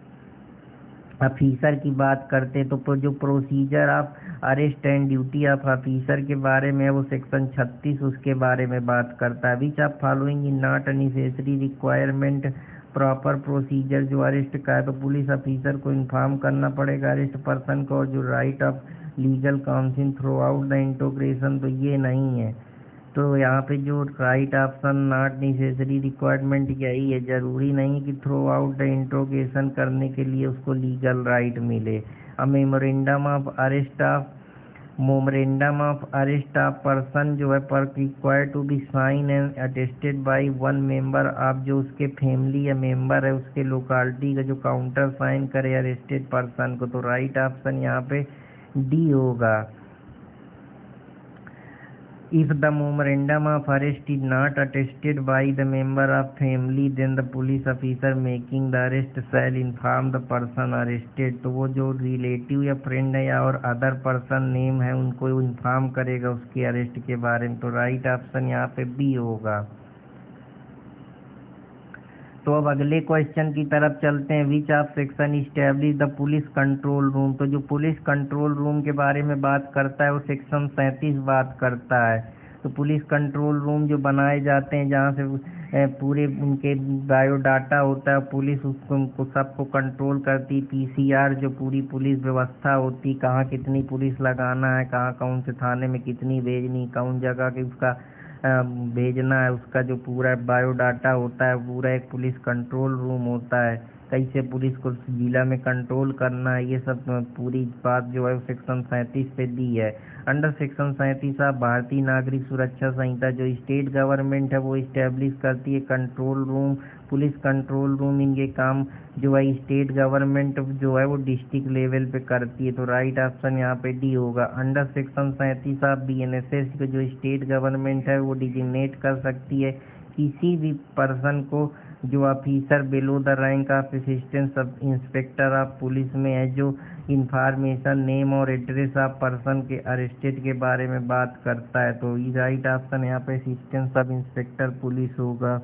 officer की बात करते, तो जो procedure of arrest and duty of officer के बारे में वो सेक्शन 36 उसके बारे में बात करता है। Which of following in not a necessary requirement proper procedure, जो अरेस्ट का है तो पुलिस ऑफिसर को इन्फॉर्म करना पड़ेगा अरेस्ट पर्सन को, और जो right of legal council through out the interrogation, तो ये नहीं है। तो यहाँ पे जो right epsilon naught necessary requirement यही है, जरूरी नहीं कि थ्रू आउट द इंट्रोगेशन करने के लिए उसको लीगल राइट मिले। A memorandum of arrest of person जो है पर require to be sign and attested by one member of, जो उसके फैमिली या मेंबर है उसके लोकालिटी का जो काउंटर साइन करे अरेस्टेड पर्सन को, तो राइट ऑप्शन यहाँ पे डी होगा। If the memorandum of arrest is not attested by the member of family, then the police officer making the arrest shall inform the person arrested, तो वो जो relative या friend है या और अदर पर्सन नेम है उनको इन्फॉर्म करेगा उसके अरेस्ट के बारे में, तो राइट ऑप्शन यहाँ पे बी होगा। तो अब अगले क्वेश्चन की तरफ चलते हैं। Which of section establish the police control room, तो जो पुलिस कंट्रोल रूम के बारे में बात करता है वो सेक्शन 37 बात करता है। तो पुलिस कंट्रोल रूम जो बनाए जाते हैं जहाँ से पूरे उनके बायोडाटा होता है, पुलिस उसको उनको सबको कंट्रोल करती। पीसीआर जो पूरी पुलिस व्यवस्था होती, कहाँ कितनी पुलिस लगाना है, कहाँ कौन से थाने में कितनी भेजनी, कौन जगह की उसका भेजना है, उसका जो पूरा बायोडाटा होता है, पूरा एक पुलिस कंट्रोल रूम होता है। कैसे पुलिस को जिला में कंट्रोल करना है, ये सब पूरी बात जो है सेक्शन 37 पे दी है। अंडर सेक्शन 37 आप भारतीय नागरिक सुरक्षा संहिता जो स्टेट गवर्नमेंट है वो इस्टेब्लिश करती है control room, police control room. इनके काम जो है स्टेट गवर्नमेंट जो है वो डिस्ट्रिक्ट लेवल पे करती है, तो राइट ऑप्शन यहाँ पे डी होगा। अंडर सेक्शन 37 आप BNSS को जो स्टेट गवर्नमेंट है वो डिजिग्नेट कर सकती है किसी भी पर्सन को जो officer below the rank of assistant sub inspector of police में है, जो इंफॉर्मेशन नेम और एड्रेस ऑफ पर्सन के अरेस्टेड के बारे में बात करता है, तो ये राइट ऑप्शन यहाँ पे असिस्टेंट सब इंस्पेक्टर पुलिस होगा।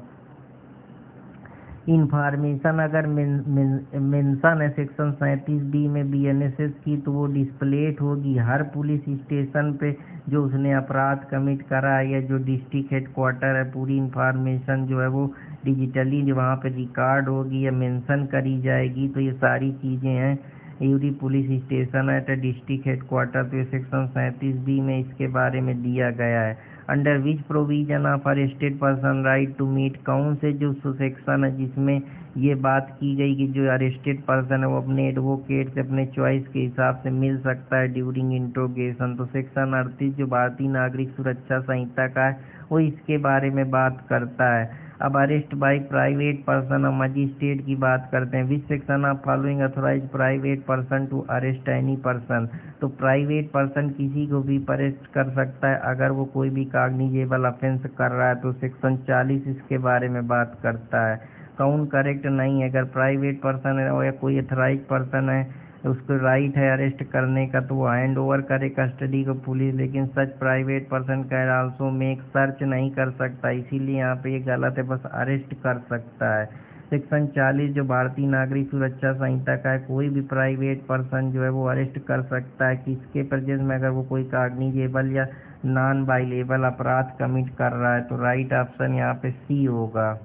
इंफॉर्मेशन अगर मेंशन है सेक्शन 37B में BNSS की, तो वो डिस्प्लेट होगी हर पुलिस स्टेशन पे जो उसने अपराध कमिट करा है या जो डिस्ट्रिक्ट हेडक्वार्टर है, पूरी इंफॉर्मेशन जो है वो डिजिटली जो वहाँ पे रिकॉर्ड होगी या मेंशन करी जाएगी। तो ये सारी चीज़ें हैं। Every police station at district headquarter, तो ये सेक्शन 37B में इसके बारे में दिया गया है। Under which provision of arrested person right to meet, कौन से जो सेक्शन है जिसमें ये बात की गई कि जो अरेस्टेड पर्सन है वो अपने एडवोकेट से अपने चॉइस के हिसाब से मिल सकता है ड्यूरिंग इंट्रोगेशन, तो सेक्शन 38 जो भारतीय नागरिक सुरक्षा संहिता का है वो इसके बारे में बात करता है। अब अरेस्ट बाय प्राइवेट पर्सन और मजिस्ट्रेट की बात करते हैं। Which section of following authorize private person to arrest any person, तो प्राइवेट पर्सन किसी को भी अरेस्ट कर सकता है अगर वो कोई भी कॉग्निजेबल ऑफेंस कर रहा है, तो सेक्शन 40 इसके बारे में बात करता है। कौन करेक्ट नहीं है, अगर प्राइवेट पर्सन है या कोई अथोराइज पर्सन है उसको राइट है अरेस्ट करने का, तो वो हैंड ओवर करे कस्टडी को पुलिस, लेकिन such private person can also make search नहीं कर सकता, इसीलिए यहाँ पे ये गलत है, बस अरेस्ट कर सकता है। सेक्शन 40 जो भारतीय नागरिक सुरक्षा संहिता का है, कोई भी प्राइवेट पर्सन जो है वो अरेस्ट कर सकता है किसके प्रेजेंस में, अगर वो कोई कॉग्निजेबल या नॉन वायलेबल अपराध कमिट कर रहा है, तो राइट ऑप्शन यहाँ पे सी होगा।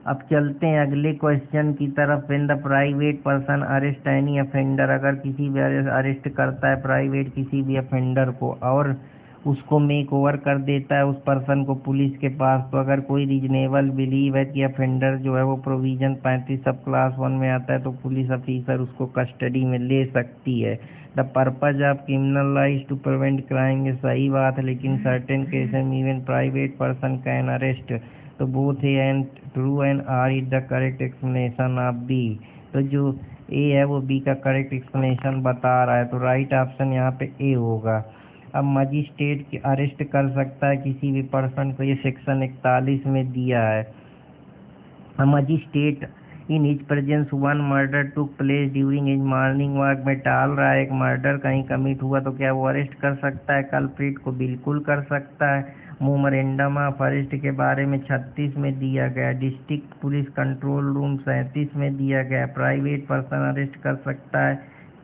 अब चलते हैं अगले क्वेश्चन की तरफ। When the private person arrest any offender, अगर किसी भी अरेस्ट करता है प्राइवेट किसी भी अफेंडर को और उसको मेक ओवर कर देता है उस पर्सन को पुलिस के पास, तो अगर कोई रीजनेबल बिलीव है कि अफेंडर जो है वो प्रोविजन 35 सब क्लास 1 में आता है, तो पुलिस ऑफिसर उसको कस्टडी में ले सकती है। The purpose of criminalise to prevent crime, ये सही बात है, लेकिन सर्टेन केसेस में even private person can arrest, तो both A and true and R is the correct explanation of B, तो जो ए है वो बी का करेक्ट एक्सप्लेनेशन बता रहा है, तो राइट ऑप्शन यहाँ पे ए होगा। अब मजिस्ट्रेट अरेस्ट कर सकता है किसी भी पर्सन को, ये सेक्शन 41 में दिया है। Magistrate in his presence one murder took place during his morning walk, में टाल रहा है एक मर्डर कहीं कमिट हुआ, तो क्या वो अरेस्ट कर सकता है कल्प्रिट को? बिल्कुल कर सकता है। मोमरेंडम ऑफ अरेस्ट के बारे में 36 में दिया गया। डिस्ट्रिक्ट पुलिस कंट्रोल रूम 37 में दिया गया। प्राइवेट पर्सन अरेस्ट कर सकता है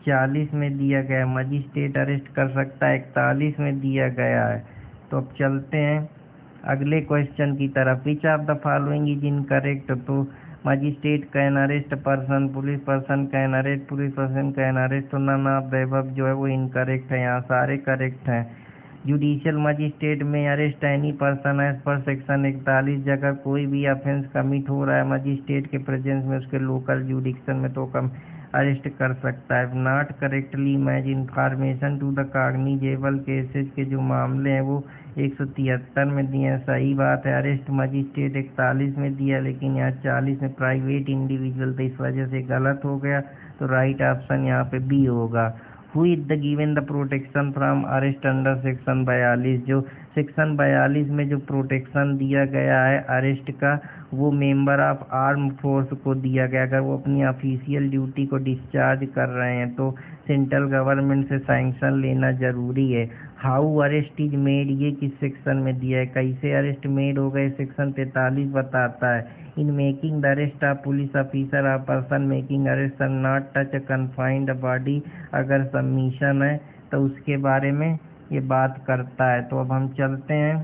40 में दिया गया। मजिस्ट्रेट अरेस्ट कर सकता है 41 में दिया गया है। तो अब चलते हैं अगले क्वेश्चन की तरफ। Which of the following is incorrect, तो magistrate can arrest person, police person can arrest, police person can arrest, तो नन ऑफ द अबव जो है वो इनकरेक्ट है, यहाँ सारे करेक्ट हैं। Judicial magistrate may arrest any person as per section 41, अगर कोई भी ऑफेंस कमिट हो रहा है मजिस्ट्रेट के प्रेजेंस में उसके लोकल जुडिक्शन में, तो कम अरेस्ट कर सकता है। Not correctly match information to the cognizable cases के जो मामले हैं वो 173 में दिए हैं, सही बात है। अरेस्ट मजिस्ट्रेट 41 में दिया, लेकिन यहाँ 40 में प्राइवेट इंडिविजुअल, तो इस वजह से गलत हो गया, तो राइट ऑप्शन यहाँ पे बी होगा। Who is the given the protection from arrest under section 42, जो सेक्शन 42 में जो प्रोटेक्शन दिया गया है अरेस्ट का, वो मेंबर ऑफ आर्म फोर्स को दिया गया। अगर वो अपनी ऑफिशियल ड्यूटी को डिस्चार्ज कर रहे हैं तो सेंट्रल गवर्नमेंट से सैंक्शन लेना जरूरी है। हाउ अरेस्ट इज मेड, ये किस सेक्शन में दिया है, कैसे अरेस्ट मेड हो गए, सेक्शन 43 बताता है। In making the arrest of police officer और person making arrest are not touch confined body, अगर सबमिशन है तो उसके बारे में ये बात करता है। तो अब हम चलते हैं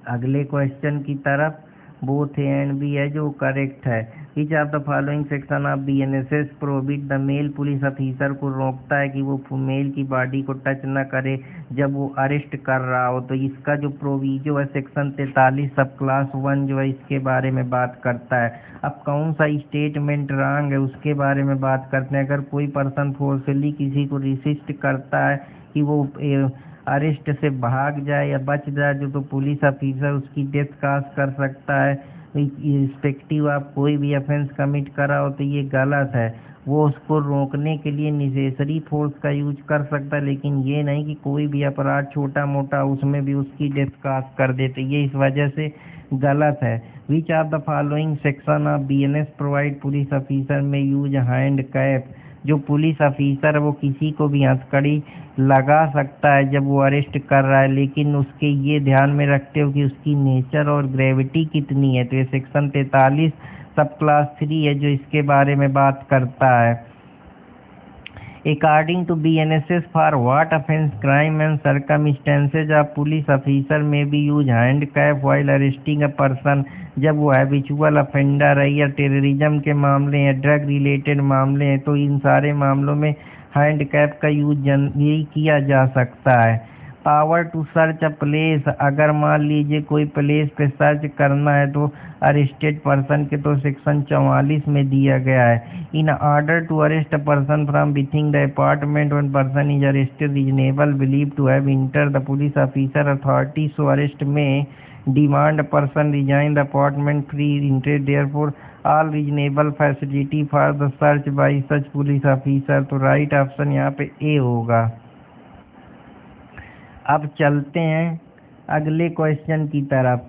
अगले क्वेश्चन की तरफ। बोथ ए एंड बी है जो करेक्ट है। Which of the following section of BNSS prohibit the male police officer को रोकता है कि वो मेल की बॉडी को टच न करे जब वो अरेस्ट कर रहा हो। तो इसका जो प्रोविजो है सेक्शन 43 सब क्लास 1 जो है इसके बारे में बात करता है। अब कौन सा स्टेटमेंट रॉन्ग है उसके बारे में बात करते हैं। अगर कोई पर्सन फोर्सली किसी को रिसिस्ट करता है कि वो अरेस्ट से भाग जाए या बच जाए जो तो पुलिस ऑफिसर उसकी डेथ काज कर सकता है रिस्पेक्टिव आप कोई भी ऑफेंस कमिट करा हो। तो ये गलत है। वो उसको रोकने के लिए नेसेसरी फोर्स का यूज कर सकता है, लेकिन ये नहीं कि कोई भी अपराध छोटा मोटा उसमें भी उसकी डेथ काज कर देते। ये इस वजह से गलत है। Which of the following section of BNS provide police officer में यूज हैंड कैप। जो पुलिस ऑफिसर है वो किसी को भी हथकड़ी लगा सकता है जब वो अरेस्ट कर रहा है, लेकिन उसके ये ध्यान में रखते हो कि उसकी नेचर और ग्रेविटी कितनी है। तो ये सेक्शन 43 सब क्लास 3 है जो इसके बारे में बात करता है। According to BNSS, for what offense, crime and circumstances of police officer may be use handcuff while arresting a person। जब वो हैबिचुअल ऑफेंडर है या टेररिज्म के मामले हैं, ड्रग रिलेटेड मामले हैं, तो इन सारे मामलों में हैंडकैप का यूज यही किया जा सकता है। Power to search a place, अगर मान लीजिए कोई प्लेस पे सर्च करना है तो अरेस्टेड पर्सन के तो सेक्शन 44 में दिया गया है। In order to arrest a person from within the apartment one person is arrested reasonable believe to have enter the police officer authority so arrest may demand person resign the apartment free intend therefore all reasonable facility for the search by such police officer. तो right option यहाँ पे A होगा। अब चलते हैं अगले question की तरफ।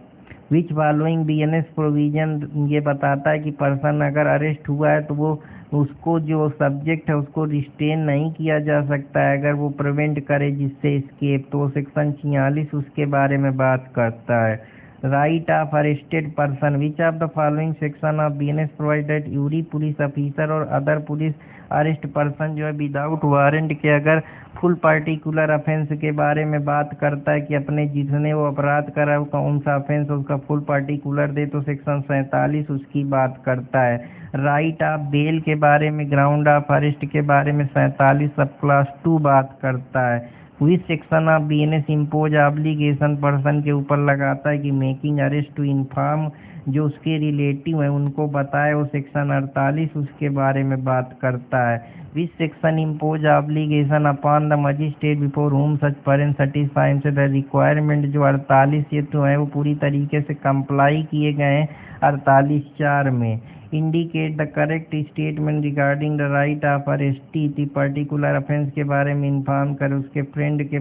विच फॉलोइंग BNS प्रोविजन ये बताता है कि पर्सन अगर अरेस्ट हुआ है तो वो उसको जो सब्जेक्ट है उसको रिस्टेन नहीं किया जा सकता है अगर वो प्रिवेंट करे जिससे एस्केप। तो सेक्शन 46 उसके बारे में बात करता है। Right of arrested person, which of the following section of BNS provide that Yuri police officer और अदर पुलिस अरेस्ट पर्सन जो है विदाउट वारंट के अगर फुल पार्टिकुलर ऑफेंस के बारे में बात करता है कि अपने जिसने वो अपराध करा वो कौन सा ऑफेंस उसका फुल पार्टिकुलर दे तो सेक्शन 47 उसकी बात करता है। राइट ऑफ बेल के बारे में, ग्राउंड ऑफ अरेस्ट के बारे में 47 सब क्लास 2 बात करता है। विच section of BNS impose obligation person के ऊपर लगाता है कि मेकिंग अरेस्ट टू इन्फॉर्म जो उसके रिलेटिव हैं उनको बताए, वो सेक्शन 48 उसके बारे में बात करता है। Which section impose obligation upon the magistrate before home such person satisfying से द रिक्वायरमेंट जो 48 ये तो है वो पूरी तरीके से कंप्लाई किए गए हैं 48(4) में। Indicate the correct statement regarding the right of arrestee, the particular offence के बारे में इन्फॉर्म करे, उसके फ्रेंड के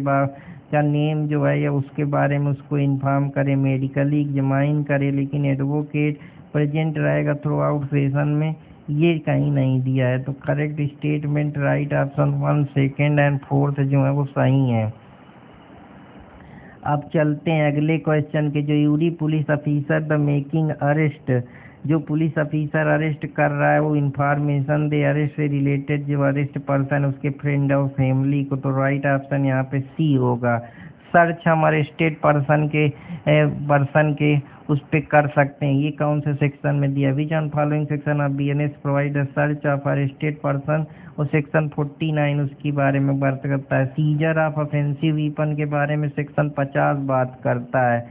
का नेम जो है या उसके बारे में उसको इन्फॉर्म करे, मेडिकली एग्जामाइन करे, लेकिन एडवोकेट प्रेजेंट रहेगा थ्रू आउट सेशन में, ये कहीं नहीं दिया है। तो correct statement right option 1, 2 and 4 जो है वो सही है। अब चलते हैं अगले क्वेश्चन के। जो Yuri police officer the making arrest, जो पुलिस ऑफिसर अरेस्ट कर रहा है वो इंफॉर्मेशन दे अरेस्ट से रिलेटेड जो अरेस्ट पर्सन उसके फ्रेंड और फैमिली को। तो राइट ऑप्शन यहाँ पे सी होगा। सर्च हम अरेस्टेड पर्सन के उस पर कर सकते हैं। ये कौन से सेक्शन में दिया? Which on following section of BNS provide search of arrested person, और सेक्शन 49 उसके बारे में बात करता है। सीजर ऑफ ऑफेंसिव वीपन के बारे में सेक्शन 50 बात करता है।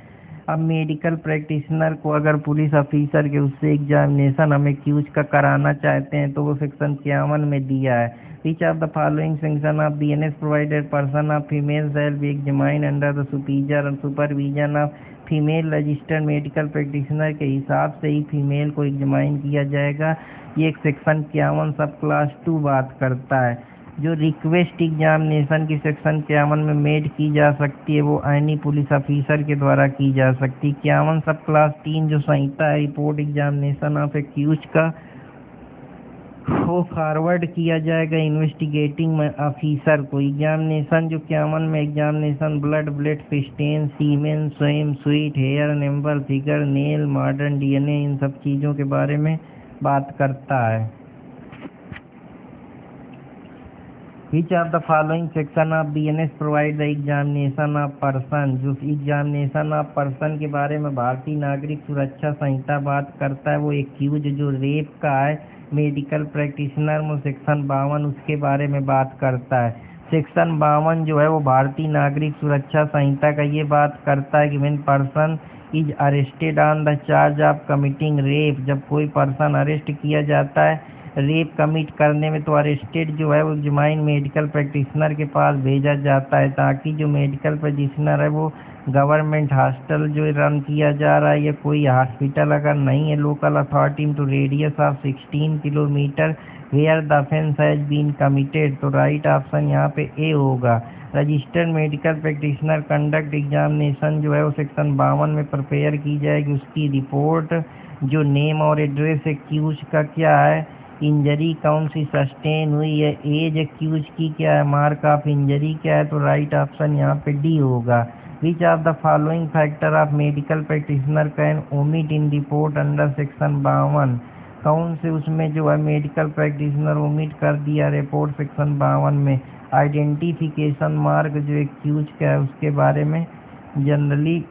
अब मेडिकल प्रैक्टिशनर को अगर पुलिस ऑफिसर के उससे एग्जामिनेशन हम एक्यूज का कराना चाहते हैं तो वो सेक्शन 51 में दिया है। Which of the following section of BNS provided person of female shall be examined under the supervision of female registered medical practitioner के हिसाब से ही फीमेल को एग्जामिन किया जाएगा। ये एक सेक्शन 51 सब क्लास 2 बात करता है। जो रिक्वेस्ट एग्जामिनेशन की सेक्शन 51 में मेड की जा सकती है वो एनी पुलिस ऑफिसर के द्वारा की जा सकती है। 51 सब क्लास 3 जो संहिता है रिपोर्ट एग्जामिनेशन ऑफ एक्यूज का वो फॉरवर्ड किया जाएगा इन्वेस्टिगेटिंग ऑफिसर को। एग्जामिनेशन जो 51 में examination blood stain, semen, swab, sweat, hair, number, finger, nail, modern DNA इन सब चीज़ों के बारे में बात करता है। Which of the following section of BNS provide the examination of person? जो एग्जामिनेशन ऑफ पर्सन के बारे में भारतीय नागरिक सुरक्षा संहिता बात करता है, वो एक्यूज जो रेप का है मेडिकल प्रैक्टिशनर में सेक्शन 52 उसके बारे में बात करता है। सेक्शन 52 जो है वो भारतीय नागरिक सुरक्षा संहिता का ये बात करता है कि when person is arrested on the charge of committing rape, जब कोई पर्सन अरेस्ट किया जाता है रेप कमिट करने में, तो अरेस्टेड जो है वो एग्जामिन मेडिकल प्रैक्टिशनर के पास भेजा जाता है, ताकि जो मेडिकल प्रैक्टिशनर है वो गवर्नमेंट हॉस्पिटल जो रन किया जा रहा है या कोई हॉस्पिटल अगर नहीं है लोकल अथॉरिटी में, तो radius of 16 kilometre where the offence has been committed, तो राइट ऑप्शन यहाँ पे ए होगा। Registered medical practitioner conduct examination जो है वो सेक्शन 52 में प्रिपेयर की जाएगी। उसकी रिपोर्ट जो नेम और एड्रेस एक्यूज का क्या है, इंजरी कौन सी सस्टेन हुई है, एज एक्यूज की क्या है, मार्क ऑफ इंजरी क्या है, तो राइट ऑप्शन यहाँ पे डी होगा। Which of the following factor of medical practitioner can omit in report under section 52, कौन से उसमें जो है मेडिकल प्रैक्टिशनर ओमिट कर दिया रिपोर्ट सेक्शन 52 में। आइडेंटिफिकेशन मार्क जो एक्यूज का है उसके बारे में जनरली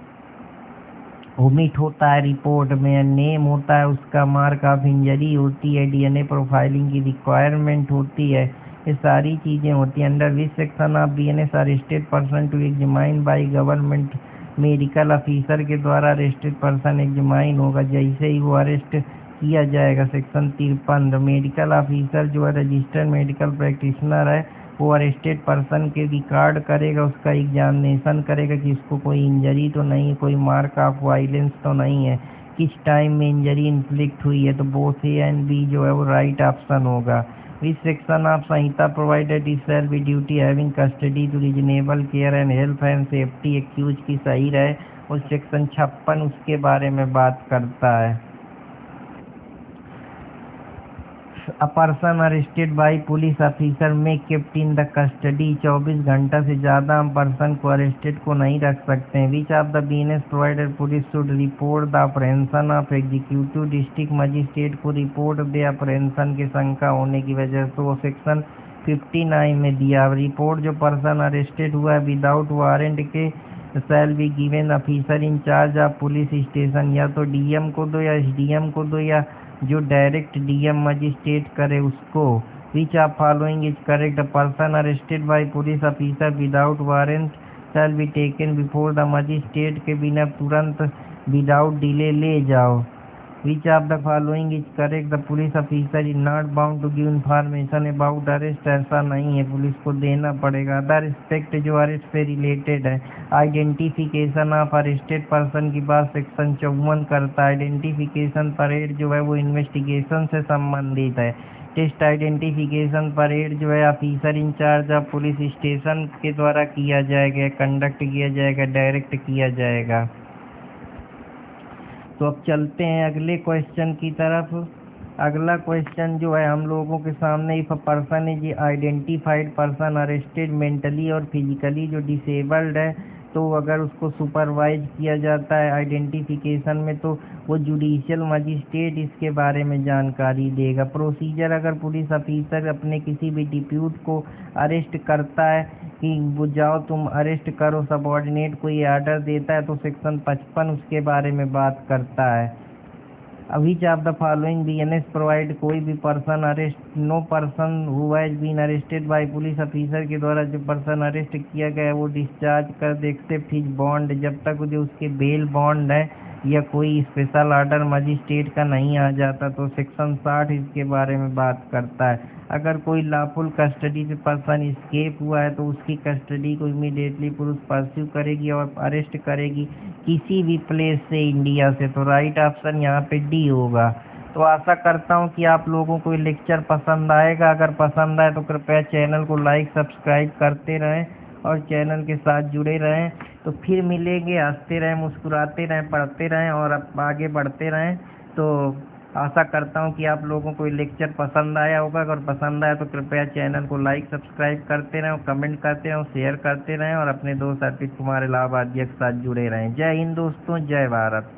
ओमिट होता है रिपोर्ट में, नेम होता है उसका, मार्क ऑफ इंजरी होती है, डीएनए प्रोफाइलिंग की रिक्वायरमेंट होती है, ये सारी चीज़ें होती हैं। Under which section of BNS arrested person to examine by government medical officer के द्वारा अरेस्टेड पर्सन एग्जामाइन होगा जैसे ही वो अरेस्ट किया जाएगा। सेक्शन 53 मेडिकल ऑफिसर जो है रजिस्टर्ड मेडिकल प्रैक्टिशनर है वो अरेस्टेड पर्सन के रिकॉर्ड करेगा, उसका एग्जामिनेशन करेगा कि इसको कोई इंजरी तो नहीं है, कोई मार्क ऑफ वायलेंस तो नहीं है, किस टाइम में इंजरी इन्फ्लिक्ट हुई है, तो बोथ ए एंड बी जो है वो राइट ऑप्शन होगा। Which section of Sanhita provided is shall be duty having custody to reasonable care and health and safety accused की सही रहे, और सेक्शन 56 उसके बारे में बात करता है। A person arrested by police officer may kept in the custody 24 घंटा से ज़्यादा हम पर्सन को अरेस्टेड को नहीं रख सकते हैं। Which of the BNS provider police should report the apprehension of executive district magistrate को रिपोर्ट दे अप्रहेंशन की शंका होने की वजह से, वो सेक्शन 59 में दिया। रिपोर्ट जो पर्सन अरेस्टेड हुआ है विदाउट वारंट के shall be given officer in charge of police station, या तो डीएम को दो या एसडीएम को दो या जो डायरेक्ट डीएम मजिस्ट्रेट करे उसको। Which of following is correct, the person arrested by police officer without warrant shall be taken before the magistrate के बिना तुरंत विदाउट डिले ले जाओ। Which of the following is correct, the police officer is not bound to give information about arrest, ऐसा नहीं है, police को देना पड़ेगा। अदर रिस्पेक्ट जो अरेस्ट से रिलेटेड है। आइडेंटिफिकेशन ऑफ अरेस्टेड पर्सन की बात सेक्शन 54 करता है। आइडेंटिफिकेशन परेड जो है वो इन्वेस्टिगेशन से संबंधित है। टेस्ट आइडेंटिफिकेशन परेड जो है officer in charge of police station के द्वारा किया जाएगा, कंडक्ट किया जाएगा, डायरेक्ट किया जाएगा। तो अब चलते हैं अगले क्वेश्चन की तरफ। अगला क्वेश्चन जो है हम लोगों के सामने, if a person is identified person arrested mentally और फिजिकली जो डिसेबल्ड है, तो अगर उसको सुपरवाइज किया जाता है आइडेंटिफिकेशन में, तो वो जुडिशियल मजिस्ट्रेट इसके बारे में जानकारी देगा। प्रोसीजर, अगर पुलिस ऑफिसर अपने किसी भी डिप्यूट को अरेस्ट करता है कि वो जाओ तुम अरेस्ट करो, सबऑर्डिनेट कोई आर्डर देता है, तो सेक्शन 55 उसके बारे में बात करता है। Which of the following BNS provide, कोई भी person arrest, no person who has been arrested by police officer के द्वारा जो पर्सन अरेस्ट किया गया है वो डिस्चार्ज कर दे एक्सेप्ट हिज बॉन्ड, जब तक जो उसके बेल बॉन्ड है या कोई स्पेशल ऑर्डर मजिस्ट्रेट का नहीं आ जाता, तो सेक्शन 60 इसके बारे में बात करता है। अगर कोई लॉफुल कस्टडी से पर्सन एस्केप हुआ है तो उसकी कस्टडी को इमीडिएटली पुलिस परस्यू करेगी और अरेस्ट करेगी किसी भी प्लेस से इंडिया से, तो राइट ऑप्शन यहाँ पे डी होगा। तो आशा करता हूँ कि आप लोगों को ये लेक्चर पसंद आएगा। अगर पसंद आए तो कृपया चैनल को लाइक सब्सक्राइब करते रहें और चैनल के साथ जुड़े रहें। तो फिर मिलेंगे, हंसते रहें, मुस्कुराते रहें, पढ़ते रहें और अब आगे बढ़ते रहें। तो आशा करता हूँ कि आप लोगों को ये लेक्चर पसंद आया होगा। अगर पसंद आया तो कृपया चैनल को लाइक सब्सक्राइब करते रहें, कमेंट करते रहें, शेयर करते रहें और अपने दोस्त अर्पित कुमार इलाहाबादिया के साथ जुड़े रहें। जय हिंद दोस्तों, जय भारत।